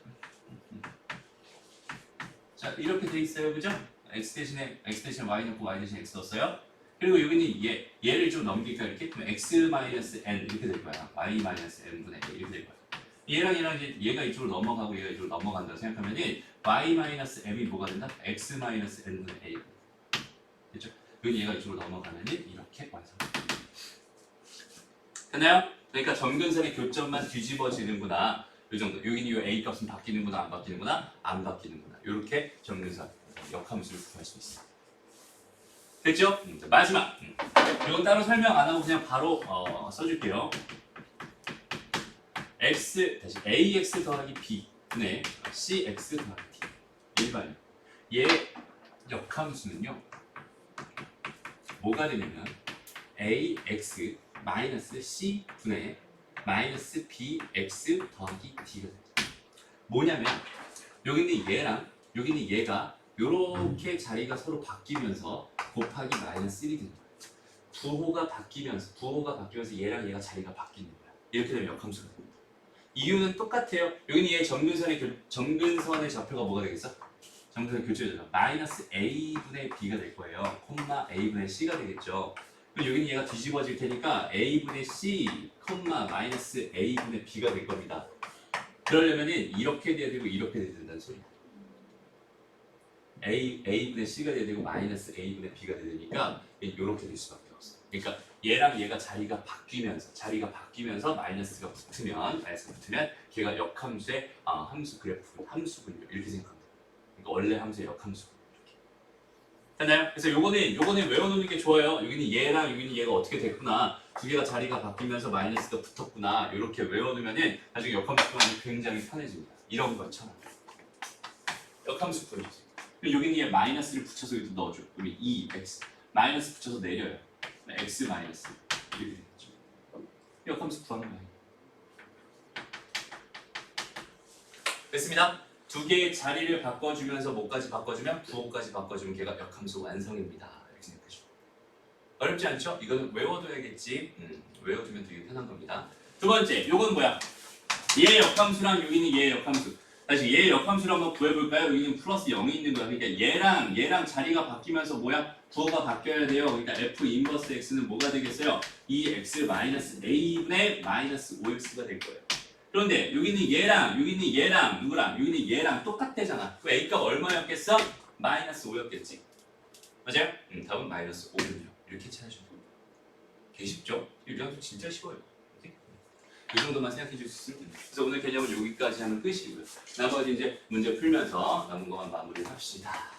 자 이렇게 돼 있어요, 그죠? x 대신에 y 넣고 y 대신에 x 넣었어요. 그리고 여기는 얘를 좀 넘기니까 이렇게 그럼 x-n 이렇게 될 거야. y-n분의 a 이렇게 될 거야. 얘랑 이제 얘가 이쪽으로 넘어가고 얘가 이쪽으로 넘어간다고 생각하면은 y-m이 뭐가 된다? x-n분의 a. 됐죠? 여기 얘가 이쪽으로 넘어가면은 이렇게 완성. 됐나요? 그러니까 점근선의 교점만 뒤집어지는구나. 이 정도. 여기는 이 a 값은 바뀌는구나, 안 바뀌는구나, 안 바뀌는구나. 이렇게 점근선 역함수를 구할 수 있어. 됐죠? 마지막. 이건 따로 설명 안 하고 그냥 바로 써줄게요. x 다시 ax 더하기 b 분의 cx 더하기 t. 일반. 얘 역함수는요. 뭐가 되냐면 ax 마이너스 c 분의 마이너스 bx 더하기 t가 됩니다. 뭐냐면 여기는 얘랑 여기는 얘가 요렇게 자리가 서로 바뀌면서 곱하기 마이너스 1이 되는 거예요. 부호가 바뀌면서 얘랑 얘가 자리가 바뀌는 거야. 이렇게 되면 역함수가 됩니다. 이유는 똑같아요. 여기는 얘 점근선의 좌표가 뭐가 되겠어? 점근선의 교점이잖아. 마이너스 a분의 b가 될 거예요. 콤마 a분의 c가 되겠죠. 그럼 여기는 얘가 뒤집어질 테니까 a분의 c, 마이너스 a분의 b가 될 겁니다. 그러려면은 이렇게 돼야 되고 이렇게 돼야 된다는 소리야. a분의 c가 돼야 되고 마이너스 a분의 b가 돼야 되니까 이렇게 될 수밖에 없어. 그러니까 얘랑 얘가 자리가 바뀌면서 마이너스가 붙으면 걔가 역함수의 함수군요. 이렇게 생각합니다. 그러니까 원래 함수의 역함수. 됐나요? 그래서 요거는 외워놓는 게 좋아요. 여기는 얘랑 여기는 얘가 어떻게 됐구나. 두 개가 자리가 바뀌면서 마이너스가 붙었구나. 이렇게 외워놓으면은 나중에 역함수 구하기 굉장히 편해집니다. 이런 것처럼. 역함수 구해주세요. 그리고 여기는 얘 마이너스를 붙여서 여기 넣어줘. 우리 2x 마이너스 붙여서 내려요. x 마이너스 이렇게 되겠죠. 역함수 구하는 거예요. 됐습니다. 두 개의 자리를 바꿔주면서 뭐까지 바꿔주면 부호까지 바꿔주면 걔가 역함수 완성입니다. 이렇게 생각하시고 어렵지 않죠? 이거는 외워둬야겠지. 외워두면 되게 편한 겁니다. 두 번째, 요건 뭐야? 얘 역함수랑 여기는 얘 역함수. 다시 얘 역함수를 한번 구해볼까요? 여기는 플러스 0이 있는 거야. 그러니까 얘랑 자리가 바뀌면서 뭐야? 부호가 바뀌어야 돼요. 그러니까 f 인버스 x는 뭐가 되겠어요? 2x 마이너스 a분의 마이너스 5x가 될 거예요. 그런데 여기는 얘랑 누구랑 여기는 얘랑 똑같대잖아. 그 a가 얼마였겠어? 마이너스 5였겠지. 맞아요? 답은 마이너스 5군요. 이렇게 찾으셔도 됩니다. 되게 쉽죠? 유리함수 진짜 쉬워요. 이 정도만 생각해 줄 수 있으면 됩니다. 그래서 오늘 개념은 여기까지 하면 끝이고요. 나머지 이제 문제 풀면서 남은 것만 마무리를 합시다.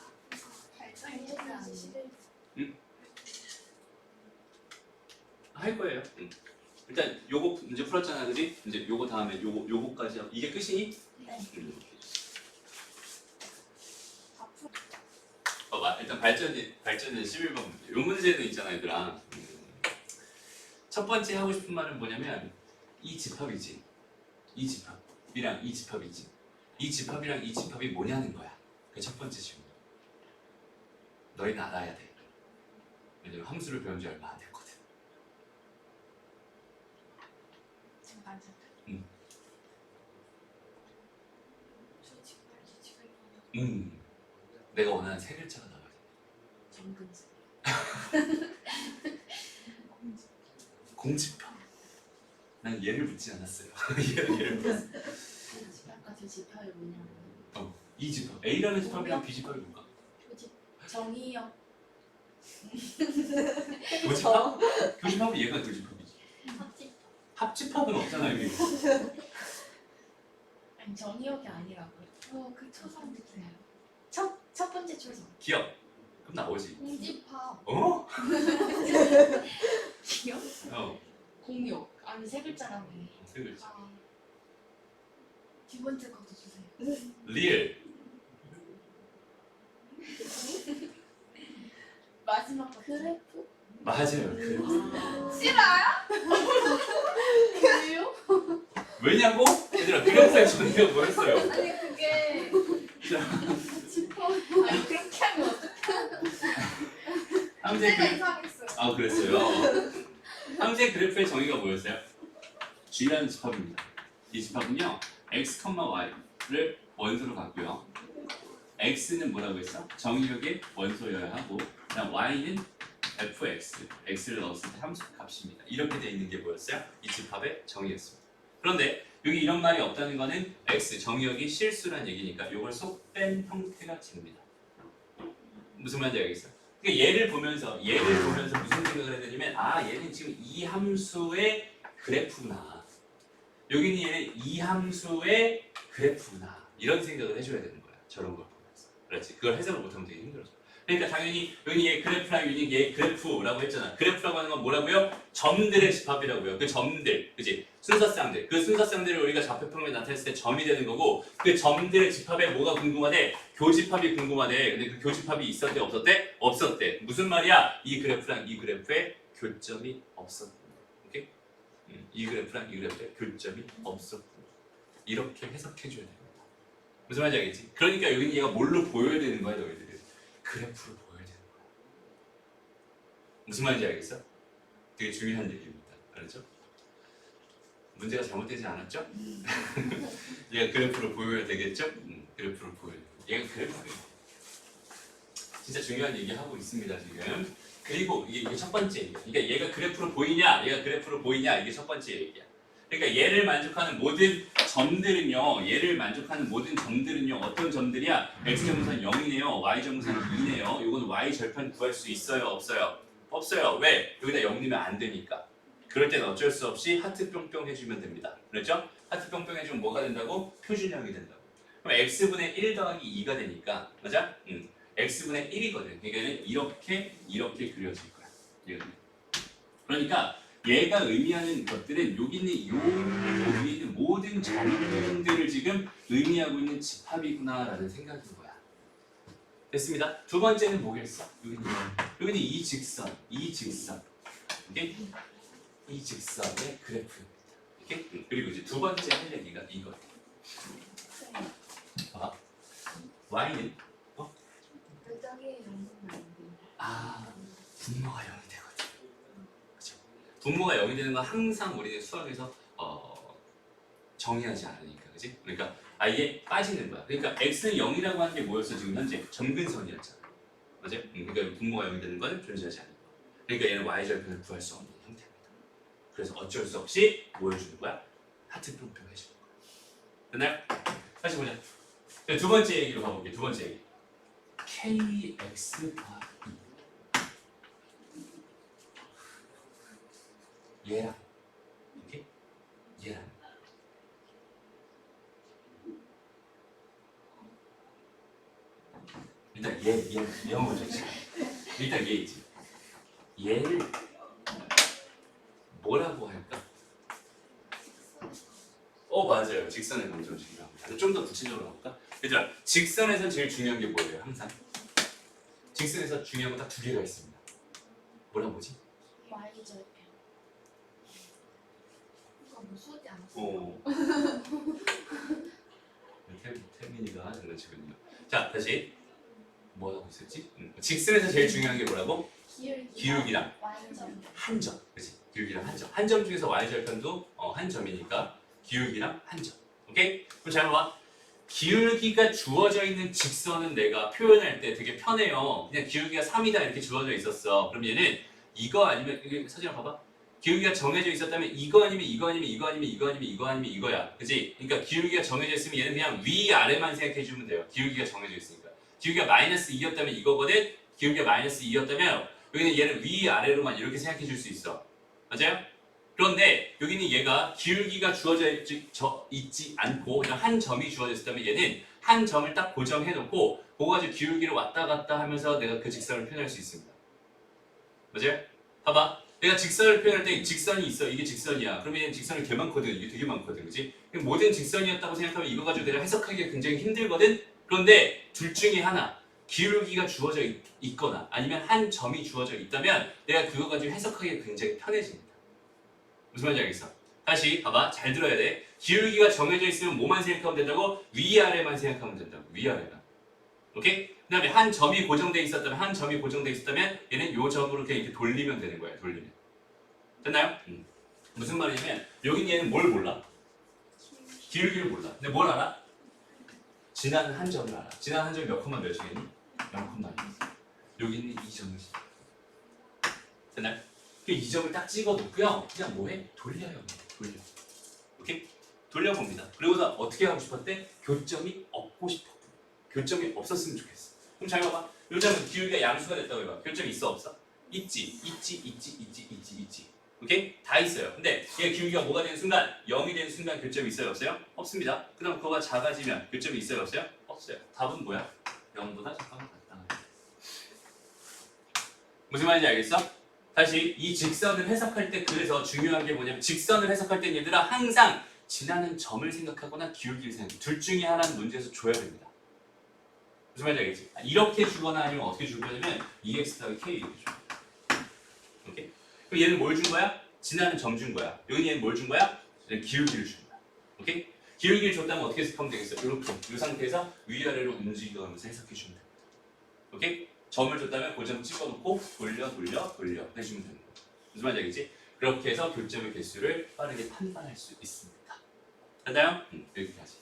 할 거예요. 일단 요거 문제 풀었잖아, 그지? 이제 요거 다음에 요거까지 하고 이게 끝이니? 네. 봐봐, 일단 발전은 11번 문제. 요 문제는 있잖아, 얘들아. 첫 번째 하고 싶은 말은 뭐냐면 이 집합이지. 이 집합이랑 이 집합이지. 이 집합이랑 이 집합이 뭐냐는 거야. 그게 첫 번째 질문. 너희는 알아야 돼. 왜냐면 함수를 배운 지 얼마 안 됐거든. 내가 원하는 세 글자가 나와야 돼. 정근수. 공집합. 난 얘를 묻지 않았어요. 얘를 묻었어. 아까 저 집합이 뭐냐면. 이 집합. A라는 집합이랑 B 집합이 뭔가? 정의역. 교집합? 교집합은 얘가 교집합이지. 합집. 합집합은 없잖아 여기. 아니 정의역이 아니라고요. 그 초성 있잖아요. 첫 번째 초성. 기억. 그럼 나오지. 공집합. 어? 기억? 공역. 아니 세 글자라고 해. 세 글자. 두 번째 것도 주세요. 리을. 마지막 거. 그래프? 맞아요. 싫어요? 그래요? 왜냐고? 얘들아 그래프의 정의가 뭐였어요? 아니 그게 싶어. 아니 그렇게 하면 함수의 내가 이상했어요. 아 그랬어요. 함수의 그래프의 정의가 뭐였어요? G라는 집합입니다. 이 집합은요 x, y를 원소로 갖고요. x는 뭐라고 했어? 정의역의 원소여야 하고 그다음 y는 fx, x를 넣었을 때 함수 값입니다. 이렇게 돼 있는 게 뭐였어요? 이 집합의 정의였습니다. 그런데 여기 이런 말이 없다는 거는 x, 정의역이 실수란 얘기니까 이걸 쏙 뺀 형태가 됩니다. 무슨 말인지 알겠어요? 그러니까 얘를 보면서 무슨 생각을 해야 되냐면 아 얘는 지금 이 함수의 그래프구나. 여기는 얘는 이 함수의 그래프구나. 이런 생각을 해줘야 되는 거야. 저런 걸 보면서. 그렇지. 그걸 해석을 못하면 되게 힘들어져. 그러니까 당연히 여기 얘 그래프랑 여기 얘 그래프라고 했잖아. 그래프라고 하는 건 뭐라고요? 점들의 집합이라고요. 그 점들, 그지? 순서쌍들. 그 순서쌍들을 우리가 좌표평면에 나타냈을 때 점이 되는 거고 그 점들의 집합에 뭐가 궁금하대? 교집합이 궁금하대. 근데 그 교집합이 있었대 없었대? 없었대. 무슨 말이야? 이 그래프랑 이 그래프에 교점이 없었대. 오케이? 이 그래프랑 이 그래프에 교점이 없었고 이렇게 해석해줘야 됩니다. 무슨 말인지 알겠지? 그러니까 여기는 얘가 뭘로 보여야 되는 거야 너희들이? 그래프로 보여야 되는 거야. 무슨 말인지 알겠어? 되게 중요한 얘기입니다. 알았죠? 문제가 잘못되지 않았죠? 얘가 그래프로 보여야 되겠죠? 그래프로 보여야 돼. 얘가 그래프예요. 진짜 중요한 얘기 하고 있습니다 지금. 그리고 이게 첫 번째 얘기야. 그러니까 얘가 그래프로 보이냐, 얘가 그래프로 보이냐 이게 첫 번째 얘기야. 그러니까 얘를 만족하는 모든 점들은요, 어떤 점들이야? x점선 0이네요, y점선 2네요. 이건 y 절편 구할 수 있어요, 없어요? 없어요. 왜? 여기다 0 넣으면 안 되니까. 그럴 땐 어쩔 수 없이 하트 뿅뿅 해주면 됩니다. 그렇죠? 하트 뿅뿅 해주면 뭐가 된다고? 표준형이 된다고. 그럼 x분의 1 더하기 2가 되니까, 맞아? x분의 1이거든. 그러니까 이렇게 그려질 거야. 그러니까 얘가 의미하는 것들은 여기 있는 요 위에 있는 모든 점들을 지금 의미하고 있는 집합이구나라는 생각인 거야. 됐습니다. 두 번째는 뭐겠어? 여기는 이 직선. 오케이? 이 직선의 그래프입니다. 오케이? 그리고 이제 두 번째 할 얘기가 이거예요. 봐. y는 분모가 0이 되거든. 그렇죠? 분모가 0이 되는 건 항상 우리는 수학에서 정의하지 않으니까, 그지? 그러니까 아예 빠지는 거야. 그러니까 x는 0이라고 하는 게 뭐였어? 지금 현재 점근선이었잖아. 맞아요? 그러니까 분모가 0이 되는 건 존재하지 않는 거야. 그러니까 얘는 y절편을 구할 수 없는 형태입니다. 그래서 어쩔 수 없이 뭐 해주는 거야? 하트 뿅뿅 해주는 거야. 됐나요? 다시 보자. 두 번째 얘기로 가볼게요. 두 번째 얘기. kx 더하기 얘랑 이렇게 얘랑 일단 얘 영어 먼저 지 일단 얘 있지. 얘를 뭐라고 할까? 맞아요. 직선의 방정식이라고 합니다. 좀 더 구체적으로 가볼까? 얘들아, 직선에서 제일 중요한 게 뭐예요? 항상 직선에서 중요한 거 딱 두 개가 있습니다. 뭐라 뭐지? Y절편. 이거 뭐 수업이 안 왔어? 태민이가 장난치거든요. 자, 다시 뭐 하고 있었지? 직선에서 제일 중요한 게 뭐라고? 기울기랑 Y절편. 한 점, 그렇지? 기울기랑 한 점. 한 점 중에서 y절편도 한 점이니까 기울기랑 한 점. 오케이? 그럼 잘 봐봐. 기울기가 주어져 있는 직선은 내가 표현할 때 되게 편해요. 그냥 기울기가 3이다 이렇게 주어져 있었어. 그럼 얘는 이거 아니면 여기 사진 봐봐. 기울기가 정해져 있었다면 이거 아니면 이거 아니면 이거 아니면 이거 아니면 이거 아니면 이거야. 그치? 그러니까 기울기가 정해져 있으면 얘는 그냥 위아래만 생각해 주면 돼요. 기울기가 정해져 있으니까. 기울기가 마이너스 2였다면 이거거든. 기울기가 마이너스 2였다면 여기는 얘는 위아래로만 이렇게 생각해 줄 수 있어. 맞아요? 그런데 여기는 얘가 기울기가 주어져 있지 않고 그냥 한 점이 주어져 있다면 얘는 한 점을 딱 고정해 놓고 그거 가지고 기울기를 왔다 갔다 하면서 내가 그 직선을 표현할 수 있습니다. 맞아요? 봐봐. 내가 직선을 표현할 때 직선이 있어. 이게 직선이야. 그러면 얘는 직선이 개 많거든. 이게 되게 많거든. 그치? 모든 직선이었다고 생각하면 이거 가지고 내가 해석하기가 굉장히 힘들거든? 그런데 둘 중에 하나. 기울기가 주어져 있거나 아니면 한 점이 주어져 있다면 내가 그거 가지고 해석하기가 굉장히 편해집니다. 무슨 말인지 알겠어? 다시 봐봐. 잘 들어야 돼. 기울기가 정해져 있으면 뭐만 생각하면 된다고? 위아래만 생각하면 된다고. 위아래만. 오케이? 그 다음에 한 점이 고정돼 있었다면 얘는 요 점으로 그냥 이렇게 돌리면 되는 거야. 돌리면. 됐나요? 무슨 말이냐면 여긴 얘는 뭘 몰라? 기울기를 몰라. 근데 뭘 알아? 지나는 한 점을 알아. 지나는 한 점이 몇 콤마 몇이겠니? 0,1. 여기는 2점을 됐나요? 이 점을 딱 찍어놓고요. 그냥 뭐해? 돌려요. 돌려. 오케이? 돌려봅니다. 그리고서 어떻게 하고 싶었대? 교점이 없고 싶어. 교점이 없었으면 좋겠어. 그럼 잘 봐봐. 요점은 기울기가 양수가 됐다고 해봐. 교점이 있어 없어? 있지. 오케이? 다 있어요. 근데 얘 기울기가 뭐가 되는 순간? 0이 되는 순간 교점이 있어요 없어요? 없습니다. 그럼 그거가 작아지면 교점이 있어요 없어요? 없어요. 답은 뭐야? 0보다 작다고 같다. 무슨 말인지 알겠어? 다시 이 직선을 해석할 때 그래서 중요한 게 뭐냐면 직선을 해석할 때 얘들아 항상 지나는 점을 생각하거나 기울기를 생각해. 둘 중에 하나는 문제에서 줘야 됩니다. 무슨 말인지 알겠지? 이렇게 주거나 아니면 어떻게 줄 거냐면 2x 더하기 k 이렇게 줘. 오케이? 그럼 얘는 뭘 준 거야? 지나는 점 준 거야. 여기 얘는 뭘 준 거야? 기울기를 준 거야. 오케이? 기울기를 줬다면 어떻게 해석하면 되겠어? 이렇게 이 상태에서 위아래로 움직여가면서 해석해 주면 됩니다. 오케이? 점을 줬다면 그 점 찍어놓고 돌려 해주면 되는 거야. 무슨 말인지 알겠지? 그렇게 해서 교점의 개수를 빠르게 판단할 수 있습니다. 됐나요? 여기까지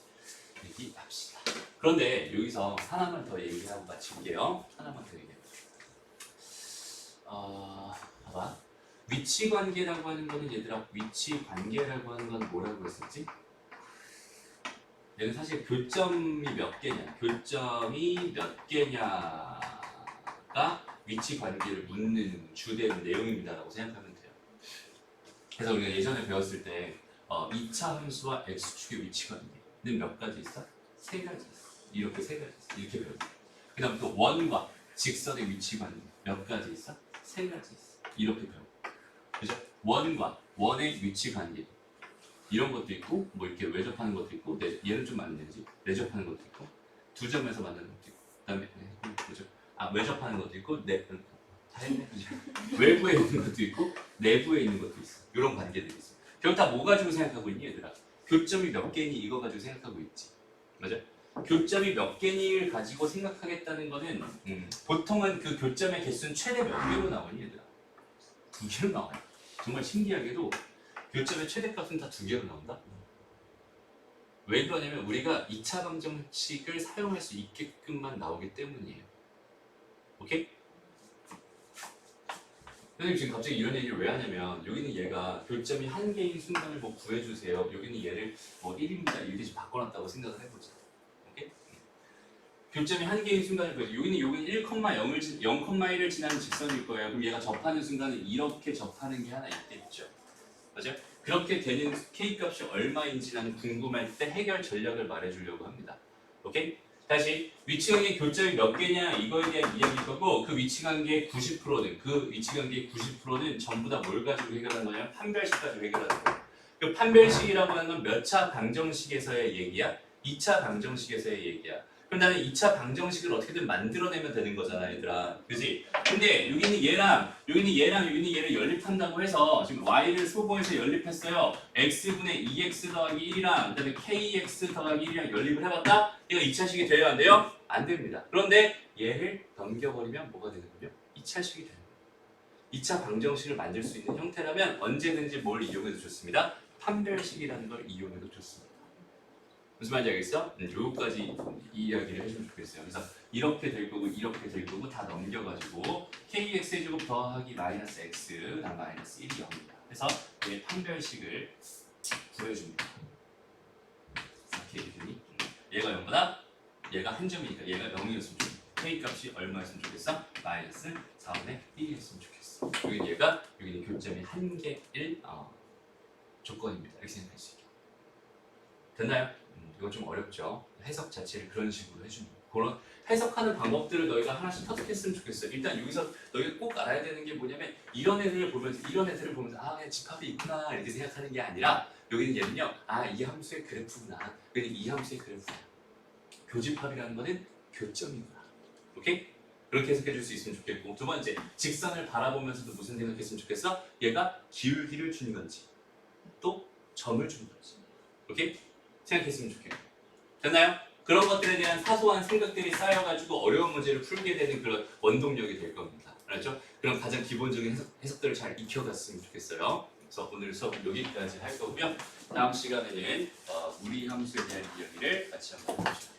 얘기합시다. 그런데 여기서 하나만 더 얘기하고 마칠게요. 하나만 더 얘기해요. 봐봐. 위치 관계라고 하는 거는 얘들아, 위치 관계라고 하는 건 뭐라고 했었지? 얘는 사실 교점이 몇 개냐, 교점이 몇 개냐가 위치 관계를 묻는 주된 내용입니다라고 생각하면 돼요. 그래서 우리가 예전에 배웠을 때 2차 함수와 x축의 위치 관계는 몇 가지 있어? 세 가지 있어. 이렇게 세 가지 있어. 이렇게 배웠어. 그 다음 또 원과 직선의 위치 관계 몇 가지 있어? 세 가지 있어. 이렇게 배워. 그죠? 원과 원의 위치 관계 이런 것도 있고 뭐 이렇게 외접하는 것도 있고 얘는 좀 맞는지 내접하는 것도 있고 두 점에서 만나는 것도 있고 그다음에 그죠? 외접하는 것도 있고 다 했네. 그죠? 외부에 있는 것도 있고 내부에 있는 것도 있어. 이런 관계들이 있어. 결국 다 뭐 가지고 생각하고 있니 얘들아? 교점이 몇 개니 이거 가지고 생각하고 있지. 맞아? 교점이 몇 개니를 가지고 생각하겠다는 거는 보통은 그 교점의 개수는 최대 몇 개로 나오니 얘들아? 2개로 나와요. 정말 신기하게도 교점의 최대값은 다 2개로 나온다? 왜 그러냐면 우리가 2차 방정식을 사용할 수 있게끔만 나오기 때문이에요. 오케이? 선생님 지금 갑자기 이런 얘기를 왜 하냐면 여기는 얘가 교점이 한 개인 순간을 뭐 구해주세요. 여기는 얘를 뭐 1입니다. 이렇게 좀 바꿔놨다고 생각을 해보자. 오케이? 교점이 한 개인 순간을 구해줘. 여기는 0,1을 지나는 직선일 거예요. 그럼 얘가 접하는 순간은 이렇게 접하는 게 하나 있겠죠. 맞아요? 그렇게 되는 K값이 얼마인지는 궁금할 때 해결 전략을 말해주려고 합니다. 오케이? 다시 위치관계 교점이 몇 개냐 이거에 대한 이야기일 거고 그 위치관계 90%는 전부 다 뭘 가지고 해결하는 거냐면 판별식 가지고 해결하는 거예요. 그 판별식이라고 하는 건 몇 차 방정식에서의 얘기야? 2차 방정식에서의 얘기야. 그럼 나는 2차 방정식을 어떻게든 만들어내면 되는 거잖아 얘들아. 그지? 근데 여기는 얘랑 얘를 연립한다고 해서 지금 y를 소거해서 연립했어요. x분의 2x 더하기 1이랑 그 다음에 kx 더하기 1이랑 연립을 해봤다? 얘가 2차식이 돼요 안 돼요? 안 됩니다. 그런데 얘를 넘겨버리면 뭐가 되는 거죠? 2차식이 되는 거예요. 2차 방정식을 만들 수 있는 형태라면 언제든지 뭘 이용해도 좋습니다. 판별식이라는 걸 이용해도 좋습니다. 무슨 말인지 알겠어? 요거까지 이야기를 해주면 좋겠어요. 그래서 이렇게 될 거고 이렇게 될 거고 다 넘겨가지고 kx의 제곱 더하기 마이너스 x 나 마이너스 1이 0입니다. 그래서 얘 판별식을 구해줍니다. 이렇게 되니 얘가 0보다 얘가 한 점이니까 얘가 0이었으면 좋겠어. k값이 얼마였으면 좋겠어? 마이너스 4분의 1이었으면 좋겠어. 여기는 교점이 한 개일 조건입니다. 이렇게 생각할 수 있게. 됐나요? 이거 좀 어렵죠? 해석 자체를 그런 식으로 해주는 그런 해석하는 방법들을 너희가 하나씩 터득했으면 좋겠어요. 일단 여기서 너희가 꼭 알아야 되는 게 뭐냐면 이런 애들을 보면서 아 그냥 집합이 있구나 이렇게 생각하는 게 아니라 여기는 얘는요 아 이 함수의 그래프구나 여기는 이 함수의 그래프구나 교집합이라는 거는 교점이구나. 오케이? 그렇게 해석해 줄 수 있으면 좋겠고 두 번째 직선을 바라보면서도 무슨 생각했으면 좋겠어? 얘가 기울기를 주는 건지 또 점을 주는 건지 오케이? 생각했으면 좋겠고 됐나요? 그런 것들에 대한 사소한 생각들이 쌓여가지고 어려운 문제를 풀게 되는 그런 원동력이 될 겁니다. 알았죠? 그럼 가장 기본적인 해석들을 잘 익혀갔으면 좋겠어요. 그래서 오늘 수업은 여기까지 할 거고요. 다음 시간에는 무리 함수에 대한 이야기를 같이 한번 해보죠.